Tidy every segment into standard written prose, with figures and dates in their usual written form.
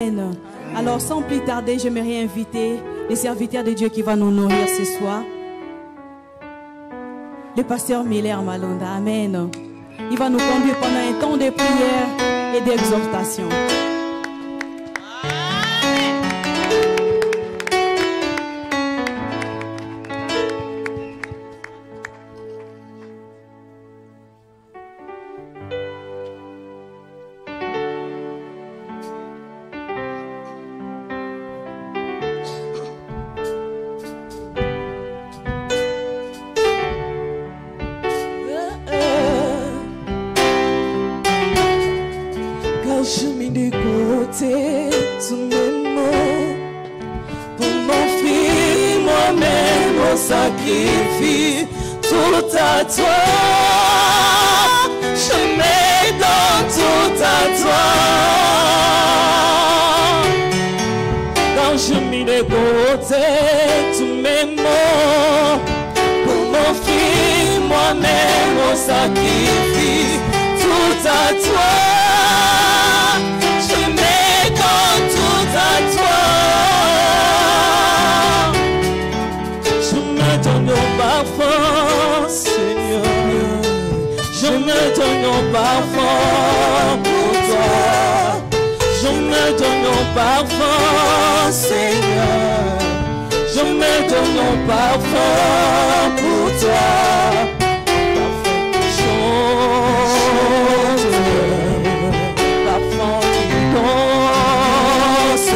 Amen. Alors sans plus tarder, j'aimerais inviter les serviteurs de Dieu qui vont nous nourrir ce soir. Le pasteur Miller Malonda. Amen. Il va nous conduire pendant un temps de prière et d'exhortation. Sacrifie tout à toi, je mets dans tout à toi. Quand je mets de côté tous mes mots, pour mon fils, moi-même, on sacrifie tout à toi. Je mets dans tout à toi. Donne au parfum, Seigneur. Je me donne au parfum pour toi. Je me donne au parfum, Seigneur. Je me donne au parfum pour toi. Parfum qui danse,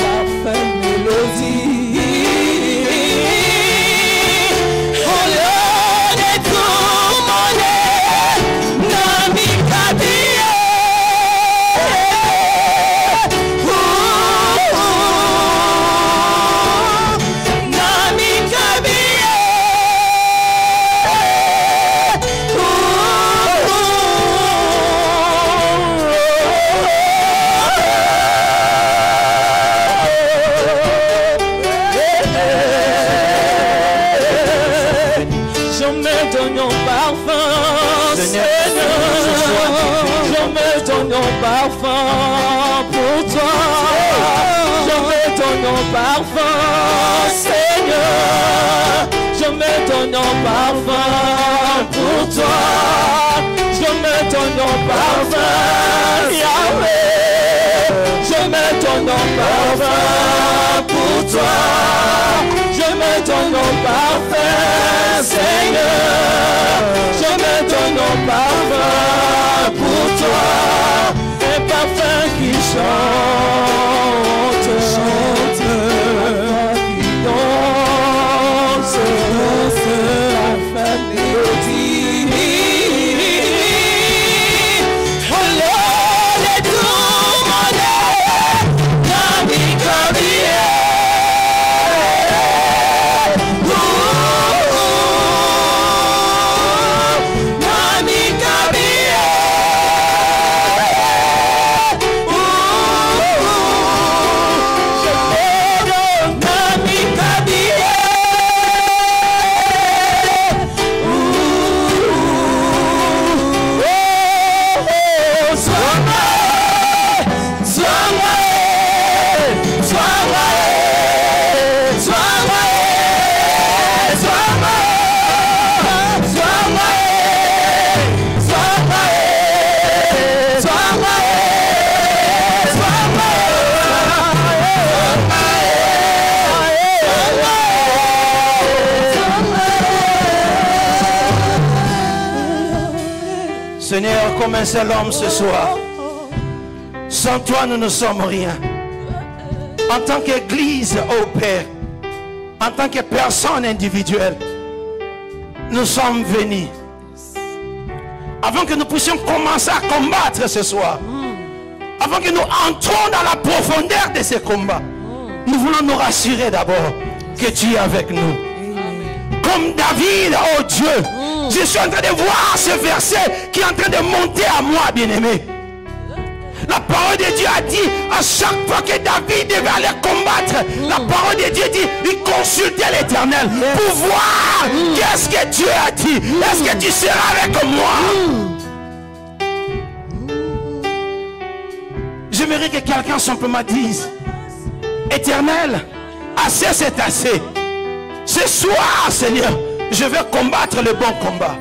parfum mélodie. Parfum pour toi, je mets ton nom parfum, Seigneur. Je mets ton nom parfum pour toi, je mets ton nom parfum, Yahweh. Je mets ton nom parfum pour toi, je mets ton nom parfum, Seigneur. Je mets ton nom parfum pour toi. Parfum qui chante, qui danse, parfum mélodie. Alors les tourments, Nami Kabie. Nami Kabie. Seigneur, comme un seul homme ce soir, sans toi nous ne sommes rien. En tant qu'Église, ô Père, en tant que personne individuelle, nous sommes venus. Avant que nous puissions commencer à combattre ce soir, avant que nous entrons dans la profondeur de ce combat, nous voulons nous rassurer d'abord que tu es avec nous. Comme David, oh Dieu, je suis en train de voir ce verset qui est en train de monter à moi, bien-aimé. La parole de Dieu a dit, à chaque fois que David devait aller combattre, la parole de Dieu dit, il consultait l'Éternel pour voir qu'est-ce que Dieu a dit. Est-ce que tu seras avec moi? J'aimerais que quelqu'un simplement dise, Éternel, assez c'est assez. Ce soir, Seigneur, je vais combattre le bon combat.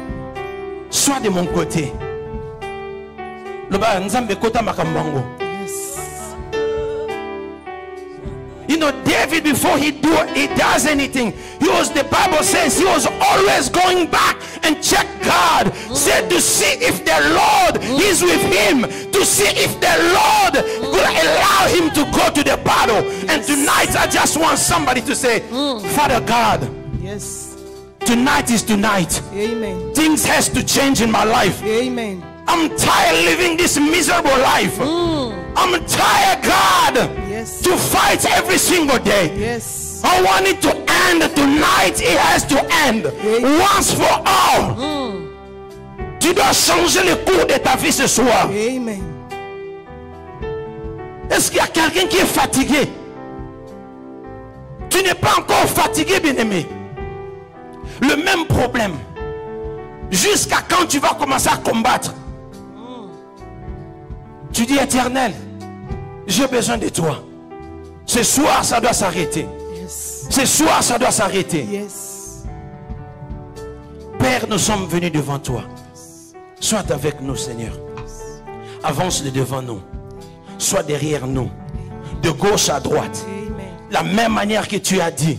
Sois de mon côté. You know, David, before he does anything, the Bible says he was always going back and check God, said to see if the Lord is with him, to see if the Lord will allow him to go to the battle. And tonight I just want somebody to say, Father God, Yes. tonight is tonight. Amen. Things has to change in my life. Amen. I'm tired living this miserable life. I'm tired, God, Yes. to fight every single day. Yes. I want it to end tonight. It has to end once for all. Tu dois changer le cours de ta vie ce soir. Amen. Est-ce qu'il y a quelqu'un qui est fatigué? Tu n'es pas encore fatigué, bien-aimé. Le même problème. Jusqu'à quand tu vas commencer à combattre? Tu dis, Éternel, j'ai besoin de toi. Ce soir, ça doit s'arrêter. Yes. Ce soir, ça doit s'arrêter. Yes. Père, nous sommes venus devant toi. Sois avec nous, Seigneur. Avance de devant nous. Sois derrière nous. De gauche à droite. Amen. La même manière que tu as dit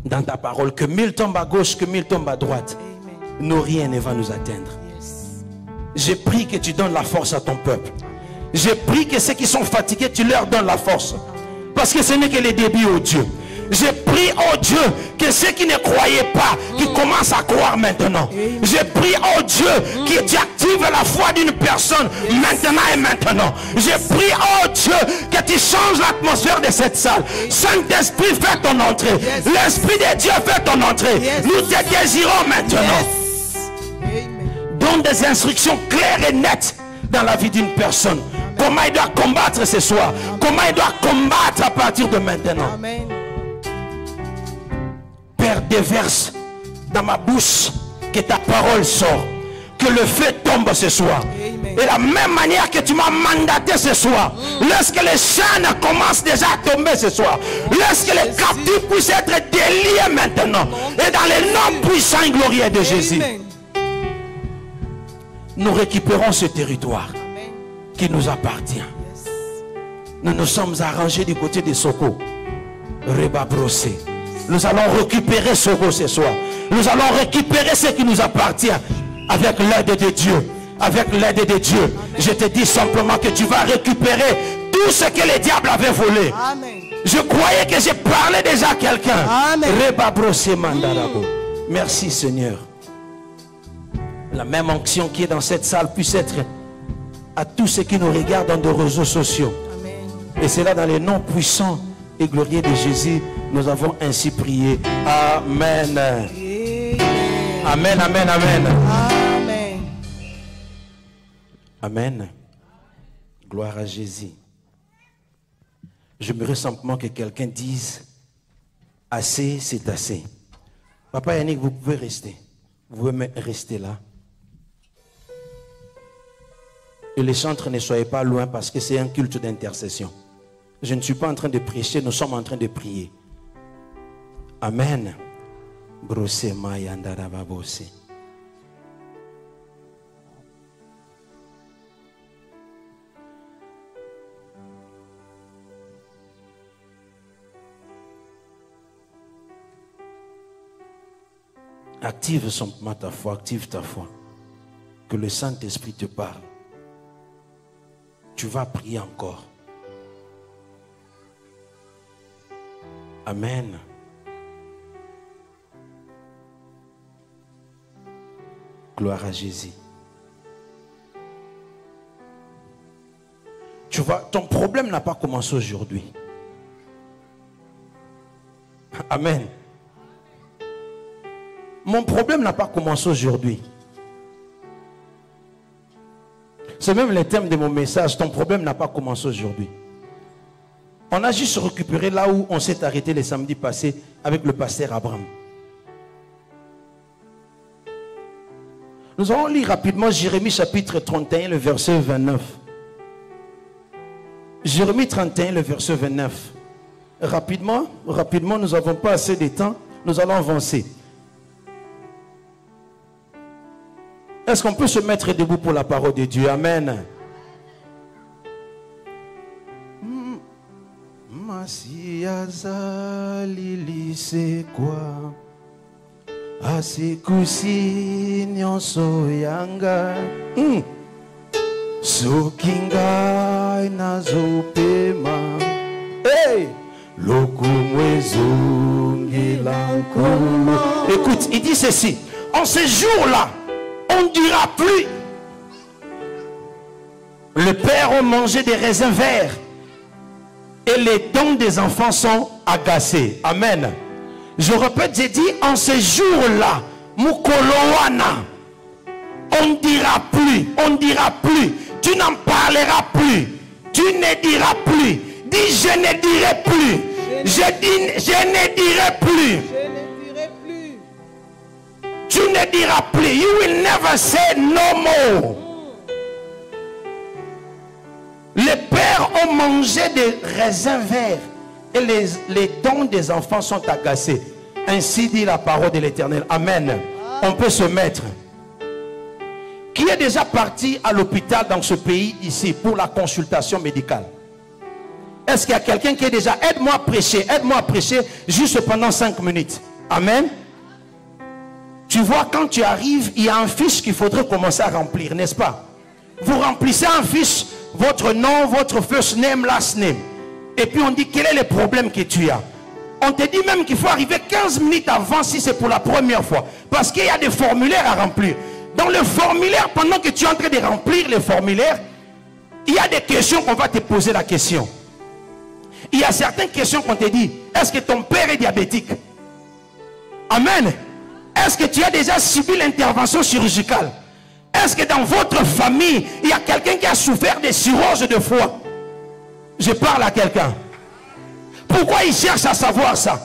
dans ta parole, que 1000 tombent à gauche, que 1000 tombent à droite. Amen. Nous, rien ne va nous atteindre. Yes. J'ai pris que tu donnes la force à ton peuple. J'ai pris que ceux qui sont fatigués, tu leur donnes la force. Parce que ce n'est que le début, oh Dieu. J'ai pris, oh Dieu, que ceux qui ne croyaient pas, qui commencent à croire maintenant. J'ai pris, oh Dieu, que tu actives la foi d'une personne maintenant et maintenant. J'ai pris, oh Dieu, que tu changes l'atmosphère de cette salle. Saint-Esprit, fais ton entrée. L'Esprit de Dieu fait ton entrée. Nous te désirons maintenant. Yes. Amen. Donne des instructions claires et nettes dans la vie d'une personne. Comment il doit combattre ce soir. Comment il doit combattre à partir de maintenant. Amen. Père, déverse dans ma bouche que ta parole sort. Que le feu tombe ce soir. Amen. Et la même manière que tu m'as mandaté ce soir. Lorsque les chaînes commencent déjà à tomber ce soir. Lorsque les captifs puissent être déliés maintenant. Et dans le nom puissant et glorieux de Jésus. Amen. Nous récupérons ce territoire Amen. qui nous appartient. Yes. Nous nous sommes arrangés du côté de Soko. Reba Brossé. Nous allons récupérer Soko ce soir. Nous allons récupérer ce qui nous appartient avec l'aide de Dieu. Avec l'aide de Dieu. Je te dis simplement que tu vas récupérer tout ce que le diable avait volé. Amen. Je croyais que j'ai parlé déjà à quelqu'un. Amen. Reba Brossé Mandarago. Merci Seigneur. La même onction qui est dans cette salle puisse être à tous ceux qui nous regardent dans nos réseaux sociaux. Amen. Et c'est là dans les noms puissants et glorieux de Jésus, nous avons ainsi prié. Amen. Amen, amen, amen. Amen. Amen. Gloire à Jésus. J'aimerais simplement que quelqu'un dise, assez, c'est assez. Papa Yannick, vous pouvez rester. Vous pouvez rester là. Et les chantres, ne soyez pas loin parce que c'est un culte d'intercession. Je ne suis pas en train de prêcher, nous sommes en train de prier. Amen. Brossé Mayandara Babosé. Active simplement ta foi, active ta foi. Que le Saint-Esprit te parle. Tu vas prier encore. Amen. Gloire à Jésus. Tu vois, ton problème n'a pas commencé aujourd'hui. Amen. Mon problème n'a pas commencé aujourd'hui. C'est même le thème de mon message. Ton problème n'a pas commencé aujourd'hui. On a juste récupéré là où on s'est arrêté le samedi passé avec le pasteur Abraham. Nous allons lire rapidement Jérémie chapitre 31, le verset 29. Jérémie 31, le verset 29. Rapidement, nous n'avons pas assez de temps. Nous allons avancer. Est-ce qu'on peut se mettre debout pour la parole de Dieu? Amen. Hey! Écoute, il dit ceci. En ces jours-là, on ne dira plus: le père a mangé des raisins verts et les dents des enfants sont agacées. Amen. Je répète, j'ai dit en ces jours-là, Mukolowana, on ne dira plus, on ne dira plus, tu n'en parleras plus, tu ne diras plus. Dis, je ne dirai plus. Je dis, je ne dirai plus. Tu ne diras plus. You will never say no more. Les pères ont mangé des raisins verts et les dents des enfants sont agacés. Ainsi dit la parole de l'Éternel. Amen. On peut se mettre. Qui est déjà parti à l'hôpital dans ce pays ici pour la consultation médicale? Est-ce qu'il y a quelqu'un qui est déjà... Aide-moi à prêcher juste pendant 5 minutes. Amen. Tu vois, quand tu arrives, il y a un fiche qu'il faudrait commencer à remplir, n'est-ce pas? Vous remplissez un fiche, votre nom, votre first name, last name. Et puis on dit, quel est le problème que tu as? On te dit même qu'il faut arriver 15 minutes avant si c'est pour la première fois. Parce qu'il y a des formulaires à remplir. Dans le formulaire, pendant que tu es en train de remplir le formulaire, il y a des questions qu'on va te poser la question. Il y a certaines questions qu'on te dit. Est-ce que ton père est diabétique? Amen. Est-ce que tu as déjà subi l'intervention chirurgicale? Est-ce que dans votre famille, il y a quelqu'un qui a souffert de cirrhose de foie? Je parle à quelqu'un. Pourquoi il cherche à savoir ça?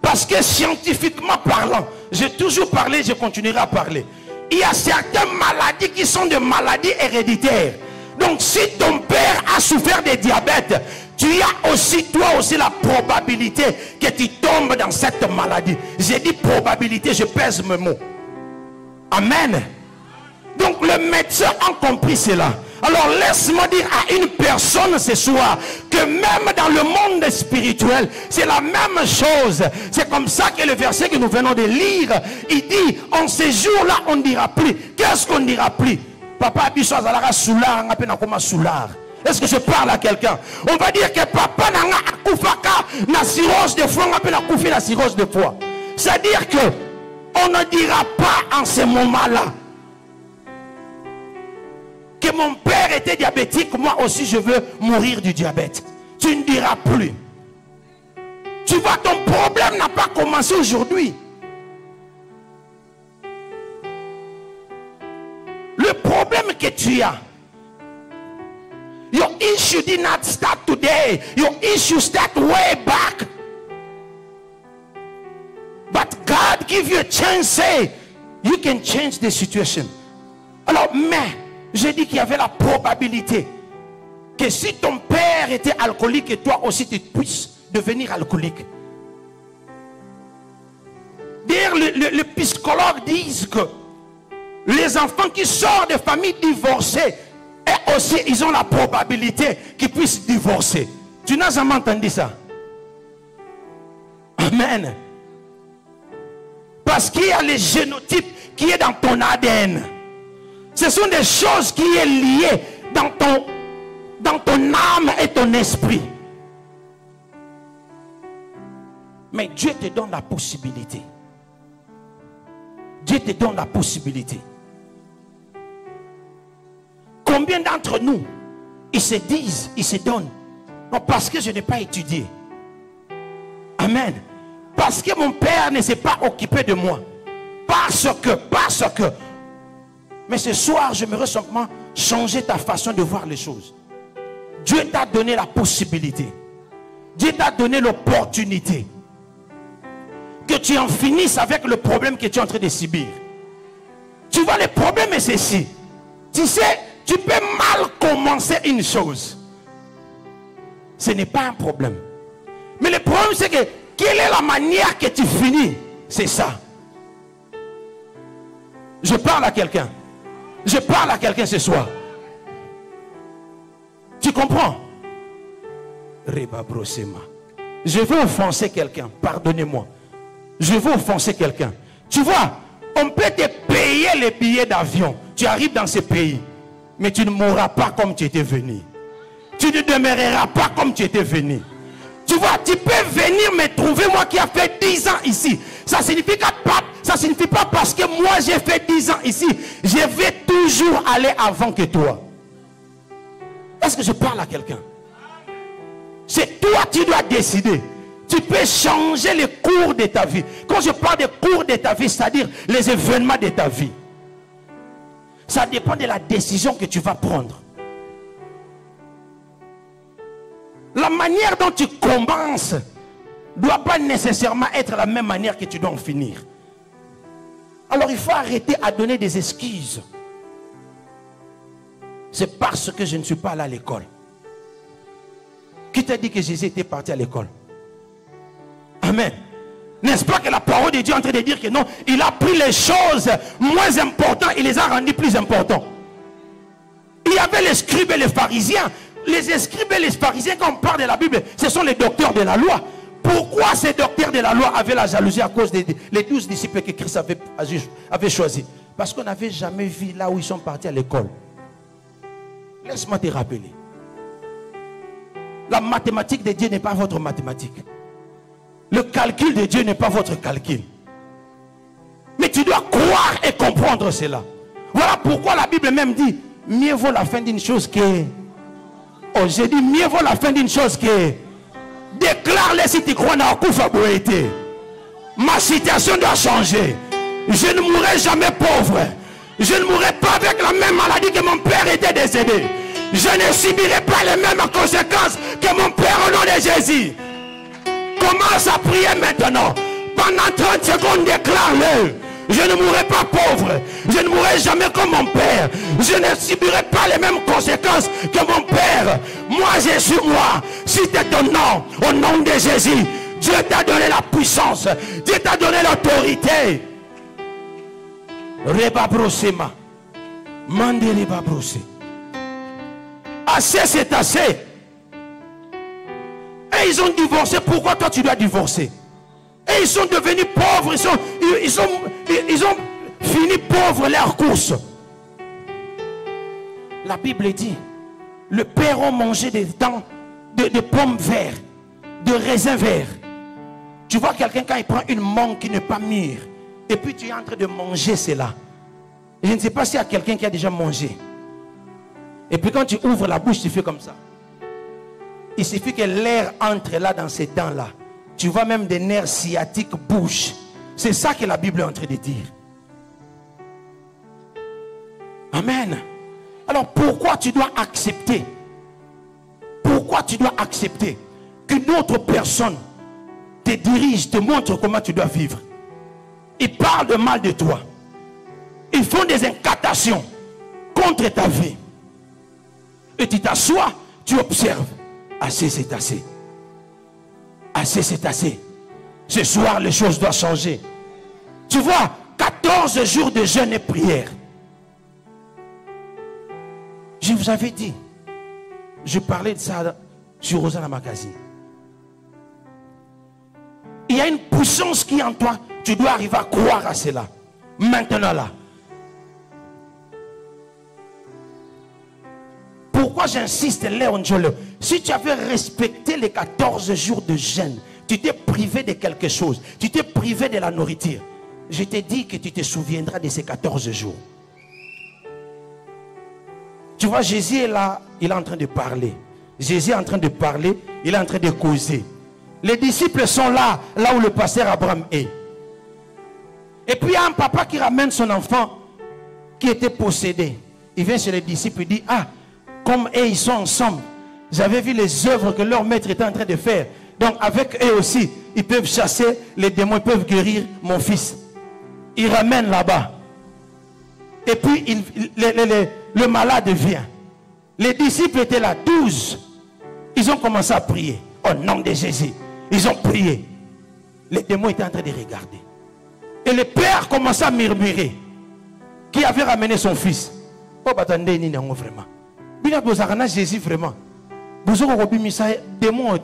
Parce que scientifiquement parlant, j'ai toujours parlé, je continuerai à parler. Il y a certaines maladies qui sont des maladies héréditaires. Donc si ton père a souffert de diabète, tu as aussi, toi aussi, la probabilité que tu tombes dans cette maladie. J'ai dit probabilité, je pèse mes mots. Amen. Donc le médecin a compris cela. Alors laisse-moi dire à une personne ce soir que même dans le monde spirituel, c'est la même chose. C'est comme ça que le verset que nous venons de lire, il dit, en ces jours-là, on ne dira plus. Qu'est-ce qu'on ne dira plus? Papa Bissoazalara Soular, on appelle comment Soular. Est-ce que je parle à quelqu'un? On va dire que papa n'a pas koufaka na cirrhose de foie, on appelle la koufi la cirrhose de foie. C'est-à-dire que on ne dira pas en ce moment-là que mon père était diabétique, moi aussi je veux mourir du diabète. Tu ne diras plus. Tu vois, ton problème n'a pas commencé aujourd'hui. Le problème que tu as, your issue did not start today. Your issue start way back. But God give you a chance, say, you can change the situation. Alors, mais, j'ai dit qu'il y avait la probabilité que si ton père était alcoolique et toi aussi tu puisses devenir alcoolique. D'ailleurs, les psychologues disent que les enfants qui sortent de familles divorcées, et aussi ils ont la probabilité qu'ils puissent divorcer. Tu n'as jamais entendu ça? Amen. Parce qu'il y a le génotype qui est dans ton ADN. Ce sont des choses qui sont liées dans ton âme et ton esprit. Mais Dieu te donne la possibilité. Dieu te donne la possibilité. Combien d'entre nous, ils se disent, ils se donnent, non, parce que je n'ai pas étudié. Amen. Parce que mon père ne s'est pas occupé de moi. Parce que. Mais ce soir, j'aimerais simplement changer ta façon de voir les choses. Dieu t'a donné la possibilité. Dieu t'a donné l'opportunité. Que tu en finisses avec le problème que tu es en train de subir. Tu vois, le problème est ceci. Tu sais, tu peux mal commencer une chose. Ce n'est pas un problème. Mais le problème, c'est que quelle est la manière que tu finis? C'est ça. Je parle à quelqu'un. Je parle à quelqu'un ce soir. Tu comprends? Reba Brosema. Je veux offenser quelqu'un. Pardonnez-moi. Je veux offenser quelqu'un. Tu vois, on peut te payer les billets d'avion. Tu arrives dans ce pays. Mais tu ne mourras pas comme tu étais venu. Tu ne demeureras pas comme tu étais venu. Tu vois, tu peux venir me trouver, moi qui a fait 10 ans ici. Ça signifie pas parce que moi j'ai fait 10 ans ici. Je vais toujours aller avant que toi. Est-ce que je parle à quelqu'un? C'est toi qui dois décider. Tu peux changer le cours de ta vie. Quand je parle de cours de ta vie, c'est-à-dire les événements de ta vie. Ça dépend de la décision que tu vas prendre. La manière dont tu commences ne doit pas nécessairement être la même manière que tu dois en finir. Alors il faut arrêter à donner des excuses. C'est parce que je ne suis pas allé à l'école. Qui t'a dit que Jésus était parti à l'école? Amen. N'est-ce pas que la parole de Dieu est en train de dire que non, il a pris les choses moins importantes, il les a rendues plus importantes. Il y avait les scribes et les pharisiens. Les scribes et les pharisiens, quand on parle de la Bible, ce sont les docteurs de la loi. Pourquoi ces docteurs de la loi avaient la jalousie à cause des 12 disciples que Christ avait choisis? Parce qu'on n'avait jamais vu là où ils sont partis à l'école. Laisse-moi te rappeler. La mathématique de Dieu n'est pas votre mathématique. Le calcul de Dieu n'est pas votre calcul. Mais tu dois croire et comprendre cela. Voilà pourquoi la Bible même dit, mieux vaut la fin d'une chose que... Oh, j'ai dit, mieux vaut la fin d'une chose que... Déclare-le si tu crois dans Koufa Boété. Ma situation doit changer. Je ne mourrai jamais pauvre. Je ne mourrai pas avec la même maladie que mon père était décédé. Je ne subirai pas les mêmes conséquences que mon père au nom de Jésus. Commence à prier maintenant. Pendant 30 secondes, déclare-le. Je ne mourrai pas pauvre. Je ne mourrai jamais comme mon père. Je ne subirai pas les mêmes conséquences que mon père. Moi, je suis moi. Si c'est ton nom, au nom de Jésus, Dieu t'a donné la puissance. Dieu t'a donné l'autorité. Reba brosema. Mande reba brosé. Assez, c'est assez. Et ils ont divorcé. Pourquoi toi tu dois divorcer? Et ils sont devenus pauvres. Ils ont fini pauvres leur course. La Bible dit, le père a mangé des dents de pommes vertes, de raisins verts. Tu vois quelqu'un quand il prend une mangue qui n'est pas mûre, et puis tu es en train de manger cela. Je ne sais pas s'il y a quelqu'un qui a déjà mangé. Et puis quand tu ouvres la bouche, tu fais comme ça. Il suffit que l'air entre là dans ces dents-là. Tu vois même des nerfs sciatiques bougent. C'est ça que la Bible est en train de dire. Amen. Alors pourquoi tu dois accepter? Pourquoi tu dois accepter qu'une autre personne te dirige, te montre comment tu dois vivre? Ils parlent de mal de toi. Ils font des incantations contre ta vie. Et tu t'assois, tu observes. Assez, c'est assez. Assez, c'est assez. Ce soir, les choses doivent changer. Tu vois, 14 jours de jeûne et prière. Je vous avais dit, je parlais de ça sur Rosanna Magazine. Il y a une puissance qui est en toi. Tu dois arriver à croire à cela. Maintenant là. Pourquoi j'insiste, Léon Jolo? Si tu avais respecté les 14 jours de jeûne, tu t'es privé de quelque chose, tu t'es privé de la nourriture, je te dis que tu te souviendras de ces 14 jours. Tu vois, Jésus est là, il est en train de parler. Jésus est en train de parler, il est en train de causer. Les disciples sont là, là où le pasteur Abraham est. Et puis il y a un papa qui ramène son enfant qui était possédé. Il vient chez les disciples et dit, ah, comme eux ils sont ensemble, j'avais vu les œuvres que leur maître était en train de faire. Donc avec eux aussi, ils peuvent chasser les démons, ils peuvent guérir mon fils. Ils ramènent là-bas. Et puis le malade vient. Les disciples étaient là, 12. Ils ont commencé à prier au nom de Jésus. Ils ont prié. Les démons étaient en train de regarder. Et le père commençait à murmurer. Qui avait ramené son fils? Oh, attendez, ni vraiment. Bien que Jésus vraiment. Vous avez démon.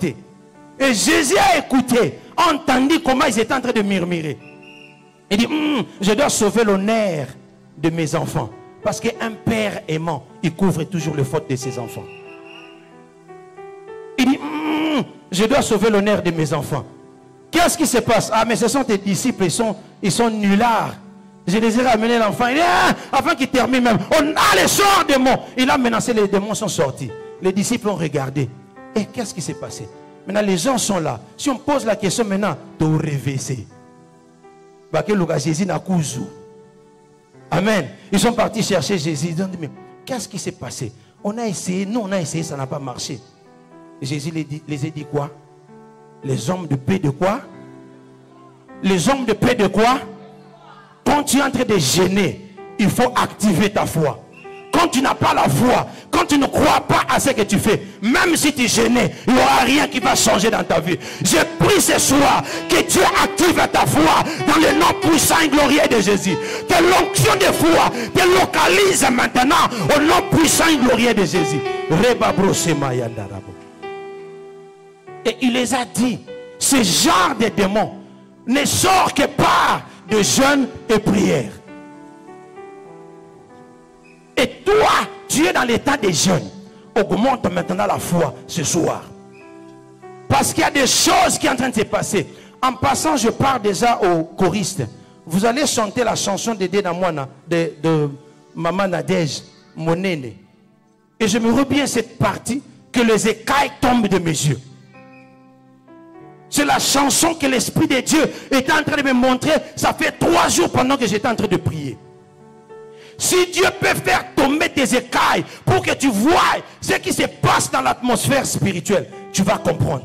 Et Jésus a écouté, a entendu comment ils étaient en train de murmurer. Il dit, je dois sauver l'honneur de mes enfants. Parce qu'un père aimant, il couvre toujours les fautes de ses enfants. Il dit, je dois sauver l'honneur de mes enfants. Qu'est-ce qui se passe? Ah, mais ce sont tes disciples, ils sont nullards. Je les ai ramenés l'enfant. Il dit, avant qu'il termine même, on a les sorts démons. Il a menacé, les démons sont sortis. Les disciples ont regardé. Et qu'est-ce qui s'est passé? Maintenant, les gens sont là. Si on pose la question maintenant, tu réveillé. Jésus n'a cousu. Amen. Ils sont partis chercher Jésus. Ils ont dit, mais qu'est-ce qui s'est passé? On a essayé, nous on a essayé, ça n'a pas marché. Et Jésus les a dit quoi? Les hommes de paix de quoi? Les hommes de paix de quoi? Quand tu es en train de gêner, il faut activer ta foi. Quand tu n'as pas la foi, quand tu ne crois pas à ce que tu fais, même si tu es gêné, il n'y aura rien qui va changer dans ta vie. Je prie ce soir que Dieu active ta foi dans le nom puissant et glorieux de Jésus. Que l'onction de foi te localise maintenant au nom puissant et glorieux de Jésus. Et il les a dit, ce genre de démons ne sort que par de jeûne et prière. Et toi, tu es dans l'état de jeûne. Augmente maintenant la foi ce soir. Parce qu'il y a des choses qui sont en train de se passer. En passant, je parle déjà aux choristes. Vous allez chanter la chanson de Dénamouana, de Maman Nadège, Monene. Et je me reviens cette partie, que les écailles tombent de mes yeux. C'est la chanson que l'Esprit de Dieu est en train de me montrer. Ça fait 3 jours pendant que j'étais en train de prier. Si Dieu peut faire tomber tes écailles pour que tu vois ce qui se passe dans l'atmosphère spirituelle, tu vas comprendre.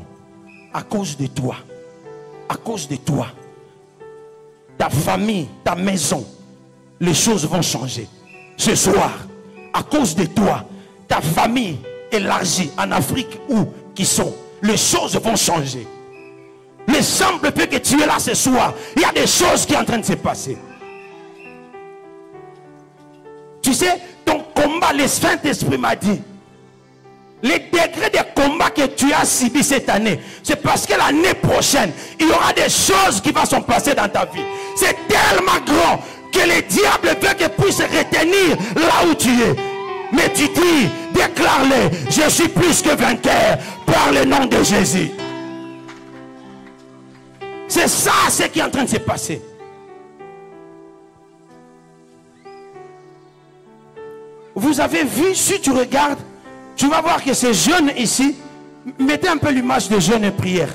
À cause de toi, ta famille, ta maison, les choses vont changer. Ce soir, à cause de toi, ta famille élargie en Afrique où qui sont, les choses vont changer. Le simple fait que tu es là ce soir, il y a des choses qui sont en train de se passer. Tu sais, ton combat, le Saint-Esprit m'a dit, les degrés de combat que tu as subi cette année, c'est parce que l'année prochaine, il y aura des choses qui vont se passer dans ta vie. C'est tellement grand que le diable veut qu'il puisse retenir là où tu es. Mais tu dis, déclare-le, je suis plus que vainqueur par le nom de Jésus. C'est ça ce qui est en train de se passer. Vous avez vu, si tu regardes, tu vas voir que ces jeunes ici, mettez un peu l'image de jeûne et prière.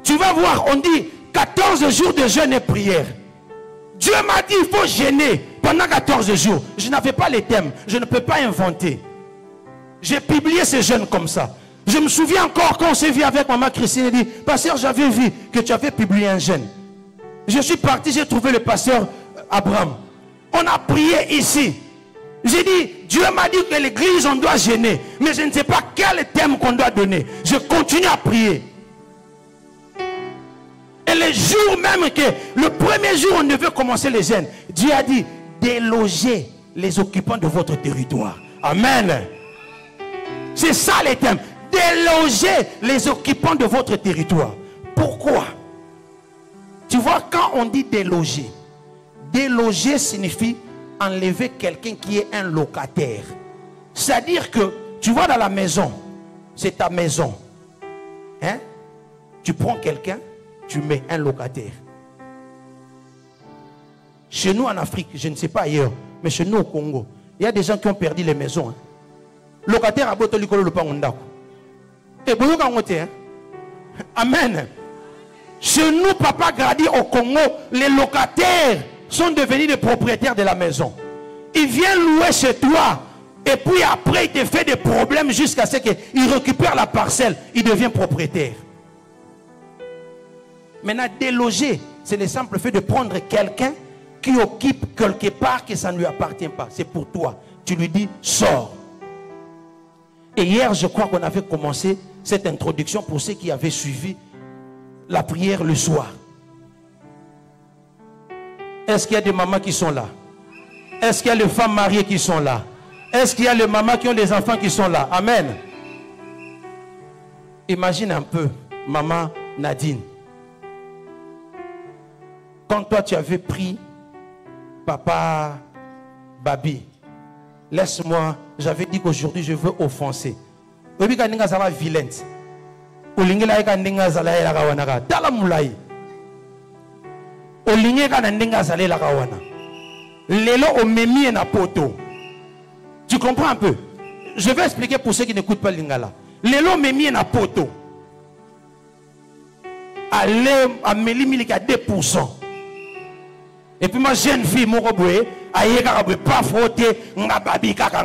Tu vas voir, on dit 14 jours de jeûne et prière. Dieu m'a dit, il faut jeûner pendant 14 jours. Je n'avais pas les thèmes, je ne peux pas inventer. J'ai publié ces jeûnes comme ça. Je me souviens encore quand on s'est vu avec maman Christine, elle dit, pasteur, j'avais vu que tu avais publié un jeûne. Je suis parti, j'ai trouvé le pasteur Abraham. On a prié ici. J'ai dit, Dieu m'a dit que l'église, on doit jeûner. Mais je ne sais pas quel thème qu'on doit donner. Je continue à prier. Et le jour même que, le premier jour, on devait commencer les jeûnes, Dieu a dit, délogez les occupants de votre territoire. Amen. C'est ça le thème. Déloger les occupants de votre territoire. Pourquoi? Tu vois, quand on dit déloger, déloger signifie enlever quelqu'un qui est un locataire. C'est-à-dire que, tu vois, dans la maison, c'est ta maison. Hein? Tu prends quelqu'un, tu mets un locataire. Chez nous en Afrique, je ne sais pas ailleurs, mais chez nous au Congo, il y a des gens qui ont perdu les maisons. Hein? Locataire à Botolikolo le Pangondako. Et hein? Amen. Chez nous, Papa Gradi au Congo, les locataires sont devenus les propriétaires de la maison. Ils viennent louer chez toi. Et puis après, il te fait des problèmes jusqu'à ce qu'il récupère la parcelle. Il devient propriétaire. Maintenant, déloger, c'est le simple fait de prendre quelqu'un qui occupe quelque part que ça ne lui appartient pas. C'est pour toi. tu lui dis, sors. Et hier, je crois qu'on avait commencé cette introduction pour ceux qui avaient suivi la prière le soir. Est-ce qu'il y a des mamans qui sont là? Est-ce qu'il y a les femmes mariées qui sont là? Est-ce qu'il y a les mamans qui ont des enfants qui sont là? Amen. Imagine un peu, maman Nadine. Quand toi tu avais pris papa Babi, laisse-moi, j'avais dit qu'aujourd'hui je veux offenser. Lelo omemi na poto. Tu comprends un peu? Je vais expliquer pour ceux qui n'écoutent pas Lingala. Lelo omemi na poto. Allez à Mélimili à 2%. Et puis ma jeune fille Moroboué, aïe pas frotter, nga babi kaka.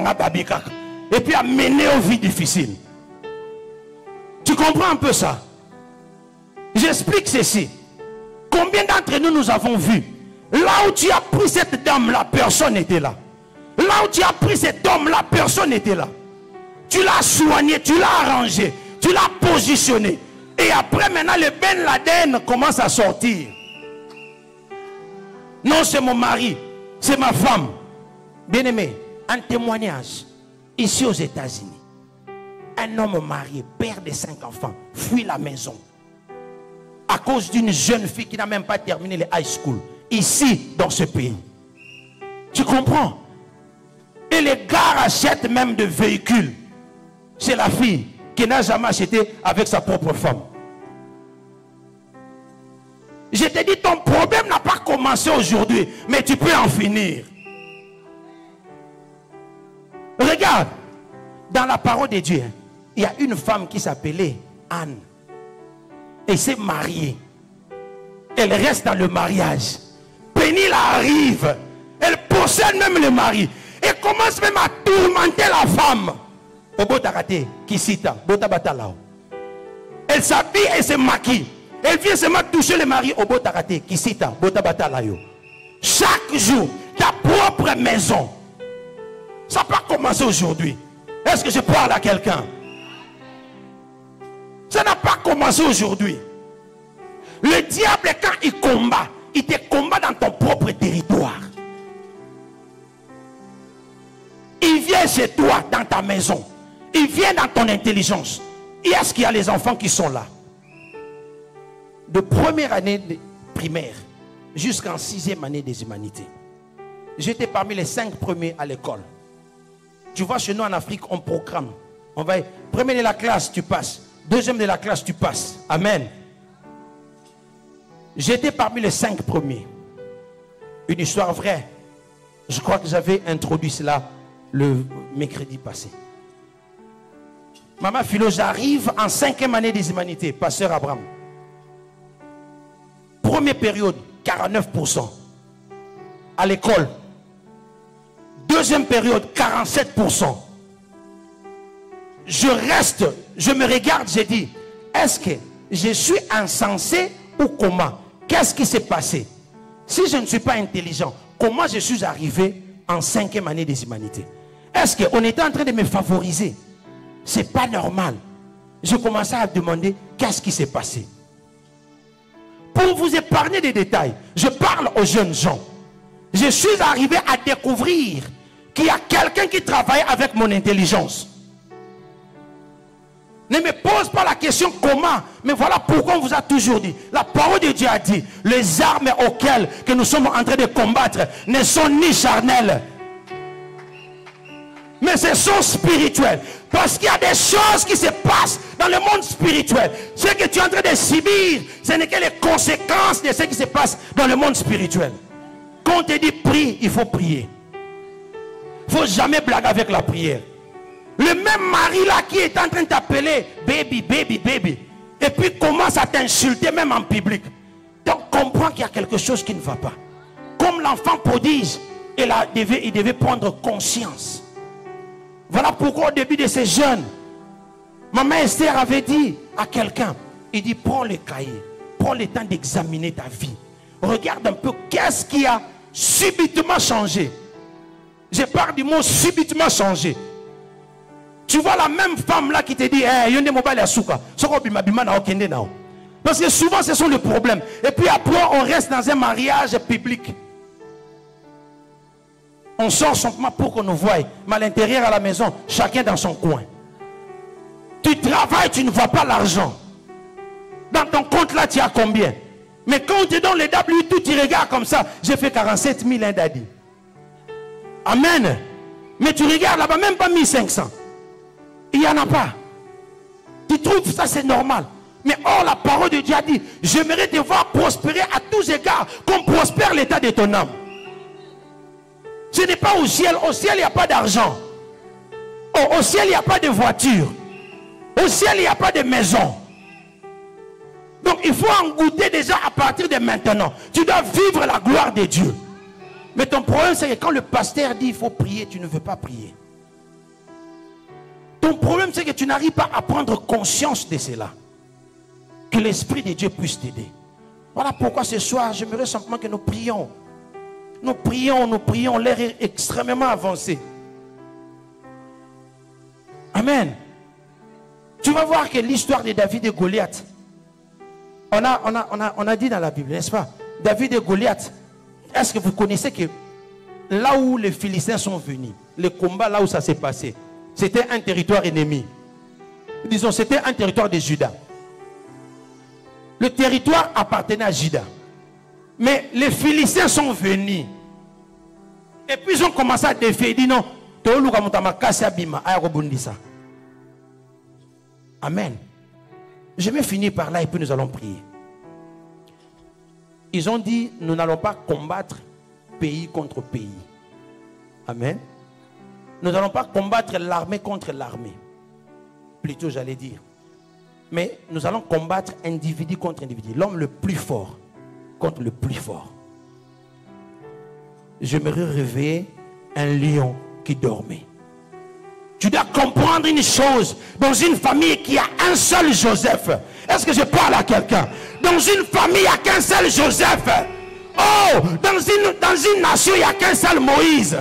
Et puis à mener aux vies difficiles. Tu comprends un peu ça? J'explique ceci. Combien d'entre nous avons vu? Là où tu as pris cette dame, la personne était là. Là où tu as pris cet homme, la personne était là. Tu l'as soigné, tu l'as arrangé, tu l'as positionné. Et après maintenant le Ben Laden commence à sortir. Non, c'est mon mari, c'est ma femme. Bien aimé, un témoignage ici aux États-Unis. Un homme marié, père de 5 enfants, fuit la maison à cause d'une jeune fille qui n'a même pas terminé les high school. Ici, dans ce pays. Tu comprends? Et les gars achètent même des véhicules. C'est la fille qui n'a jamais acheté avec sa propre femme. Je te dis, ton problème n'a pas commencé aujourd'hui, mais tu peux en finir. Regarde, dans la parole de Dieu, il y a une femme qui s'appelait Anne. Et s'est mariée. Elle reste dans le mariage. Pénile arrive. Elle possède même le mari. Et commence même à tourmenter la femme. Elle s'habille et se maquille. Elle vient seulement toucher le mari au botarate. Kisita, botabatalayo. Chaque jour, ta propre maison. Ça n'a pas commencé aujourd'hui. Est-ce que je parle à quelqu'un? Ça n'a pas commencé aujourd'hui. Le diable, quand il combat, il te combat dans ton propre territoire. Il vient chez toi, dans ta maison. Il vient dans ton intelligence. Et est-ce qu'il y a les enfants qui sont là? De première année de primaire jusqu'en 6e année des humanités. J'étais parmi les 5 premiers à l'école. Tu vois, chez nous en Afrique, on programme. On va, premier de la classe, tu passes. Deuxième de la classe, tu passes. Amen. J'étais parmi les 5 premiers. Une histoire vraie. Je crois que j'avais introduit cela le mercredi passé. Maman Philo, j'arrive en 5e année des humanités, pasteur Abraham. Première période, 49%. À l'école. Deuxième période, 47%. Je reste, je me regarde, je dis, est-ce que je suis insensé ou comment? Qu'est-ce qui s'est passé? Si je ne suis pas intelligent, comment je suis arrivé en 5e année des humanités? Est-ce qu'on était en train de me favoriser? C'est pas normal. Je commençais à demander, qu'est-ce qui s'est passé? Pour vous épargner des détails, je parle aux jeunes gens. Je suis arrivé à découvrir qu'il y a quelqu'un qui travaille avec mon intelligence. Ne me pose pas la question comment, mais voilà pourquoi on vous a toujours dit. La parole de Dieu a dit, les armes auxquelles que nous sommes en train de combattre ne sont ni charnelles, mais ce sont spirituelles. Parce qu'il y a des choses qui se passent dans le monde spirituel. Ce que tu es en train de subir, ce n'est que les conséquences de ce qui se passe dans le monde spirituel. Quand on te dit prie, il faut prier. Il ne faut jamais blaguer avec la prière. Le même mari là qui est en train de t'appeler baby, baby, baby, et puis commence à t'insulter même en public. Donc comprends qu'il y a quelque chose qui ne va pas. Comme l'enfant prodige, il devait prendre conscience. Voilà pourquoi au début de ces jeunes, maman Esther avait dit à quelqu'un, il dit prends le cahier, prends le temps d'examiner ta vie. Regarde un peu qu'est-ce qui a subitement changé. Je parle du mot subitement changé. Tu vois la même femme là qui te dit parce que souvent ce sont les problèmes. Et puis après on reste dans un mariage public. On sort simplement pour qu'on nous voie. Mais à l'intérieur à la maison, chacun dans son coin. Tu travailles, tu ne vois pas l'argent. Dans ton compte là, tu as combien? Mais quand on te donne les dates, lui, tout, tu regardes comme ça. J'ai fait 47 000 daddy. Amen. Mais tu regardes là-bas, même pas 1500. Il n'y en a pas. Tu trouves ça, c'est normal. Mais or, la parole de Dieu a dit, j'aimerais te voir prospérer à tous égards, comme prospère l'état de ton âme. Ce n'est pas au ciel. Au ciel, il n'y a pas d'argent. Oh, au ciel, il n'y a pas de voiture. Au ciel, il n'y a pas de maison. Donc, il faut en goûter déjà à partir de maintenant. Tu dois vivre la gloire de Dieu. Mais ton problème, c'est que quand le pasteur dit il faut prier, tu ne veux pas prier. Ton problème, c'est que tu n'arrives pas à prendre conscience de cela. Que l'Esprit de Dieu puisse t'aider. Voilà pourquoi ce soir, j'aimerais simplement que nous prions. Nous prions, l'air est extrêmement avancé. Amen. Tu vas voir que l'histoire de David et Goliath, on a dit dans la Bible, n'est-ce pas? David et Goliath, est-ce que vous connaissez que là où les Philistins sont venus, le combat là où ça s'est passé, c'était un territoire ennemi. Disons, c'était un territoire de Juda. Le territoire appartenait à Juda. Mais les Philistins sont venus. Et puis ils ont commencé à défier. Ils disent non. Amen. Je vais finir par là et puis nous allons prier. Ils ont dit, nous n'allons pas combattre pays contre pays. Amen. Nous n'allons pas combattre l'armée contre l'armée. Plutôt, j'allais dire. Mais nous allons combattre individu contre individu. L'homme le plus fort contre le plus fort. J'aimerais réveiller un lion qui dormait. Tu dois comprendre une chose. Dans une famille qui a un seul Joseph. Est-ce que je parle à quelqu'un? Dans une famille, il n'y a qu'un seul Joseph. Oh, dans une nation, il n'y a qu'un seul Moïse.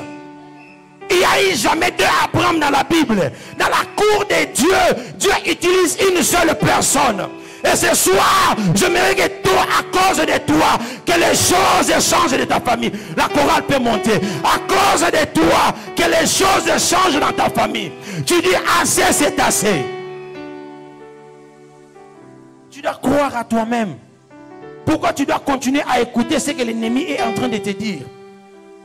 Il n'y a eu jamais deux Abraham dans la Bible. Dans la cour de Dieu, Dieu utilise une seule personne. Et ce soir, je me que toi, à cause de toi, que les choses changent de ta famille. La chorale peut monter. À cause de toi, que les choses changent dans ta famille. Tu dis assez, c'est assez. Tu dois croire à toi-même. Pourquoi tu dois continuer à écouter ce que l'ennemi est en train de te dire?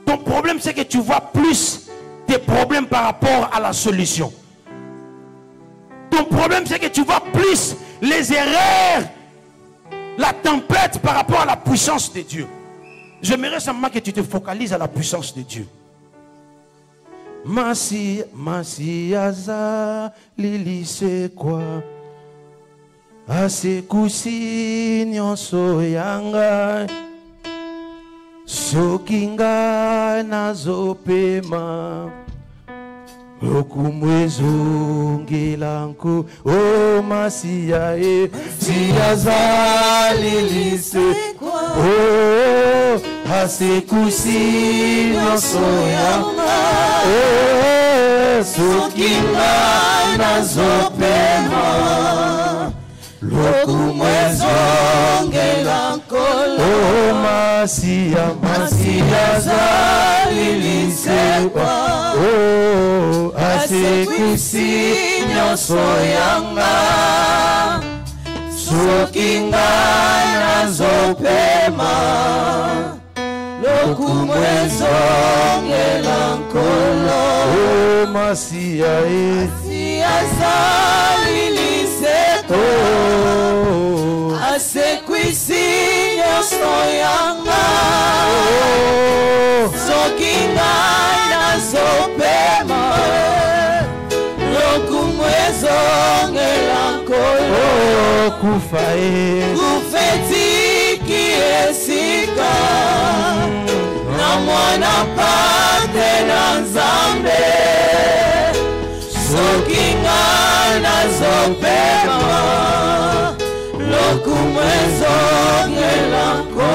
Ton problème, c'est que tu vois plus tes problèmes par rapport à la solution. Ton problème, c'est que tu vois plus les erreurs, la tempête par rapport à la puissance de Dieu. J'aimerais simplement que tu te focalises à la puissance de Dieu. Masi aza lili c'est quoi? Asekusi nyonso yanga sokinga nazopema okumwezongelanko o masia e siaza lilise o asekusi nyonso yanga o sokinga nazopema lokumwezongelanko o masia zalilise o asekusi nyonso yanga sokinga nazopema lokumwezongelanko o masia zalilise oh, asekwisi nyonso yanga sokinga nazopema lokumwezongelanko kufetiki esika na mwana pate na Nzambe sokinga nazopema lokumwezongelanko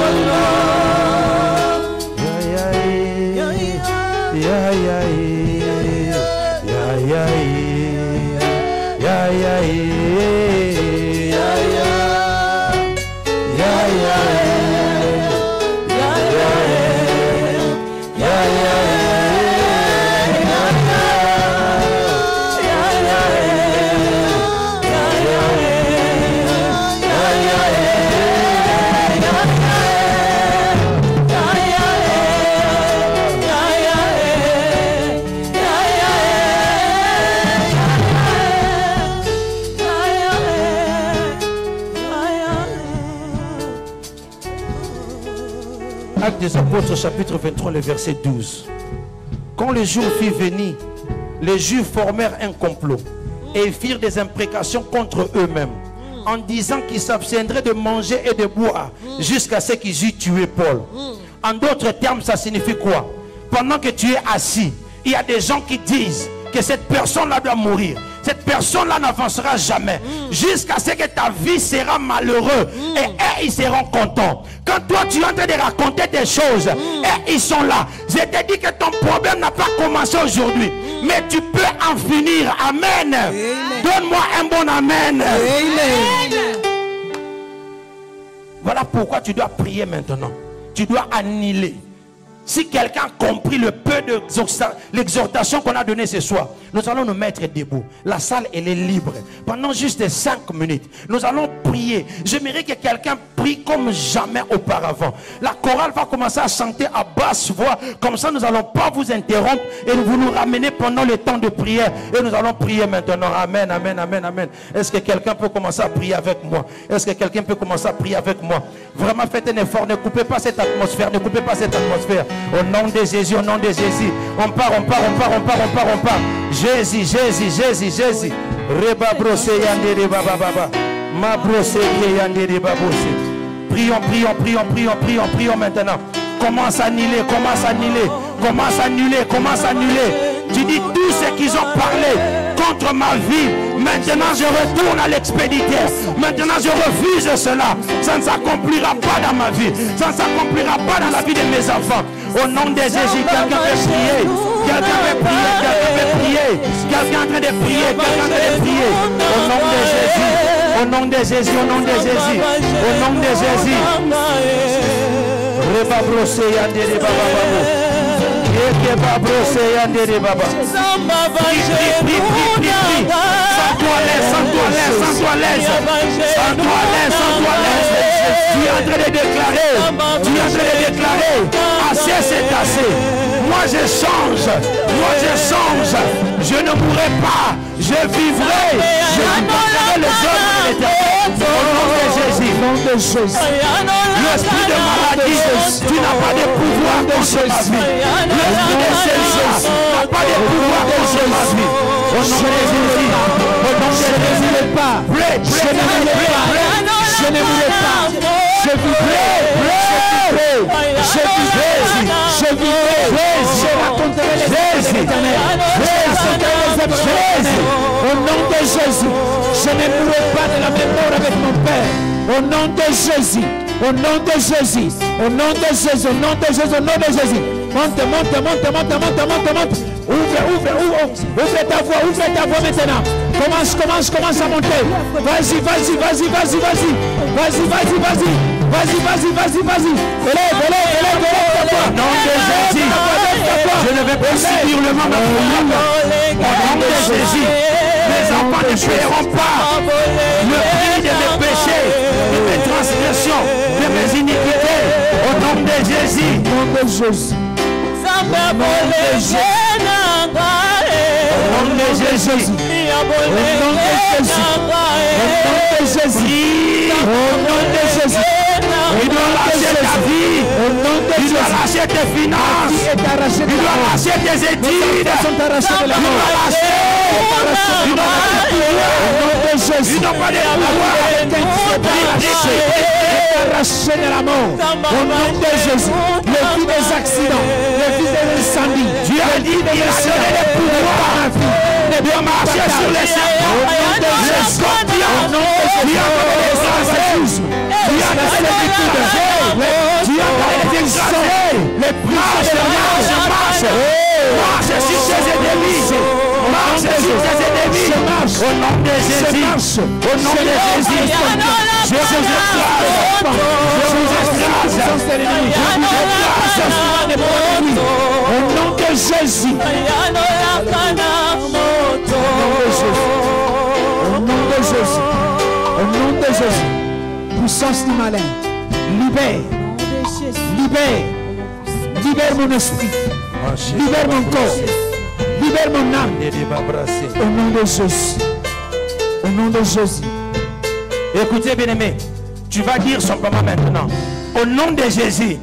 Actes des Apôtres, chapitre 23, le verset 12. Quand le jour fut venu, les Juifs formèrent un complot et firent des imprécations contre eux-mêmes, en disant qu'ils s'abstiendraient de manger et de boire jusqu'à ce qu'ils eussent tué Paul. En d'autres termes, ça signifie quoi? Pendant que tu es assis, il y a des gens qui disent que cette personne-là doit mourir. Cette personne-là n'avancera jamais. Jusqu'à ce que ta vie sera malheureuse. Et eux, ils seront contents. Quand toi, tu es en train de raconter des choses, et ils sont là. Je te dis que ton problème n'a pas commencé aujourd'hui. Mais tu peux en finir. Amen. Donne-moi un bon amen. Amen. Voilà pourquoi tu dois prier maintenant. Tu dois annihiler. Si quelqu'un a compris le peu de l'exhortation qu'on a donnée ce soir, nous allons nous mettre debout. La salle, elle est libre. Pendant juste 5 minutes, nous allons prier. J'aimerais que quelqu'un prie comme jamais auparavant. La chorale va commencer à chanter à basse voix. Comme ça, nous n'allons pas vous interrompre et vous nous ramener pendant le temps de prière. Et nous allons prier maintenant. Amen, amen, amen, amen. Est-ce que quelqu'un peut commencer à prier avec moi? Est-ce que quelqu'un peut commencer à prier avec moi? Vraiment, faites un effort. Ne coupez pas cette atmosphère. Ne coupez pas cette atmosphère. Au nom de Jésus, au nom de Jésus. On part, on part, on part, on part, on part, on part. Jésus, Jésus, Jésus, Jésus. Reba brosse yande reba baba. Ma brosse yande reba brosse. Prions, prions, prions, prions, prions, prions maintenant. Commence à annuler, commence à annuler, commence à annuler, commence à annuler. Tu dis tout ce qu'ils ont parlé contre ma vie. Maintenant je retourne à l'expéditeur. Maintenant je refuse cela. Ça ne s'accomplira pas dans ma vie. Ça ne s'accomplira pas dans la vie de mes enfants. Au nom de Jésus, quelqu'un veut prier. Quelqu'un veut prier. Quelqu'un veut prier. Quelqu'un est en train de prier. Quelqu'un veut prier. Au nom de Jésus. Au nom de Jésus. Au nom de Jésus. Au nom de Jésus. Reba brosse yande reba baba. Eke brosse yande reba baba. Prie, prie, prie, prie. Sens-toi l'aise, sens-toi l'aise, sens-toi l'aise. Sens-toi l'aise, sens-toi l'aise. Tu es en train de déclarer. Tu es en train de déclarer. Assez, c'est assez. Moi je change. Moi je change. Je ne mourrai pas. Je vivrai. Je vivrai les œuvres de l'Éternel. Au nom de Jésus. Au nom de Jésus. L'esprit de maladie, tu n'as pas de pouvoir contre ma vie. L'esprit de sécheresse n'a pas de pouvoir contre ma vie. Au nom de Jésus. Au nom de Jésus. Je ne voulais pas. Je ne voulais pas. Je ne voulais pas. Je vivrai. Je vivrai. Je vivrai. Je raconterai les œuvres de l'Éternel. Je raconterai les œuvres de l'Éternel. Au nom de Jésus. Je ne mourrai pas de la même mort avec mon Père. Au nom de Jésus. Au nom de Jésus, au nom de Jésus, au nom de Jésus, au nom de Jésus. Monte, monte, monte, monte, monte, monte, monte. Ouvre ta voix maintenant. Commence à monter. Vas-y. Élève ta voix. Au nom de Jésus, je ne vais pas subir le moment. Au nom de Jésus, mes enfants ne paieront pas le prix de mes péchés, de mes transgressions, de mes iniquités. Au nom de Jésus. Au nom de Jésus. Au nom de Jésus. Au nom de Jésus. Il doit lâcher ta vie. Il doit lâcher tes finances. Il doit lâcher tes études. Il doit lâcher. Il doit pas de pouvoir. Arraché de la mort. Au nom de Jésus. Le vie des accidents, la vie de l'incendie. Dieu a dit qu'il a donné le pouvoir de marcher sur les serpents, les scorpions. Dieu a donné les exorcismes. Dieu a donné les victoires. Dieu a donné les exorcismes. Les marche sur ses ennemis. Marche sur ses ennemis. Au nom de Jésus. Au nom de Jésus. Je vous écrase. Je vous écrase. Au nom de Jésus. Au nom de Jésus. Au nom de Jésus. Puissance du malin. Libère. Libère. Libère mon esprit. Libère mon corps. Libère mon âme. Au nom de Jésus. Au nom de Jésus. Écoutez, bien-aimé, tu vas dire simplement maintenant, au nom de Jésus.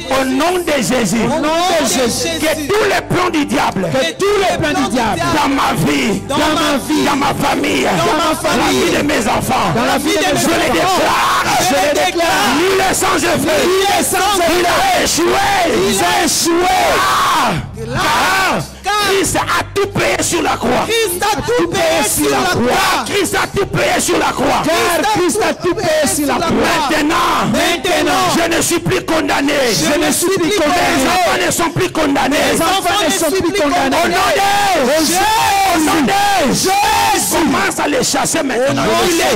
Au nom de Jésus. Au nom de Jésus. Que tous les plans du diable. Que tous les plans du diable. Dans ma vie. Dans ma vie. Dans ma famille. Dans ma famille. Dans la vie de mes enfants. Dans la vie de mes enfants. Je les déclare. Je les déclare. Ni le sang je fais. Ni le sang je Il a échoué. Il a échoué. Car Christ a tout payé sur la croix. Christ a tout payé sur la croix. Christ a tout payé sur la croix. Car Christ a tout payé sur la croix. Maintenant, je ne suis plus condamné. Je ne suis plus condamné. Les enfants ne sont plus condamnés. Les enfants ne sont plus condamnés. Au nom de Jésus. Au nom de Jésus. Commence à les chasser maintenant.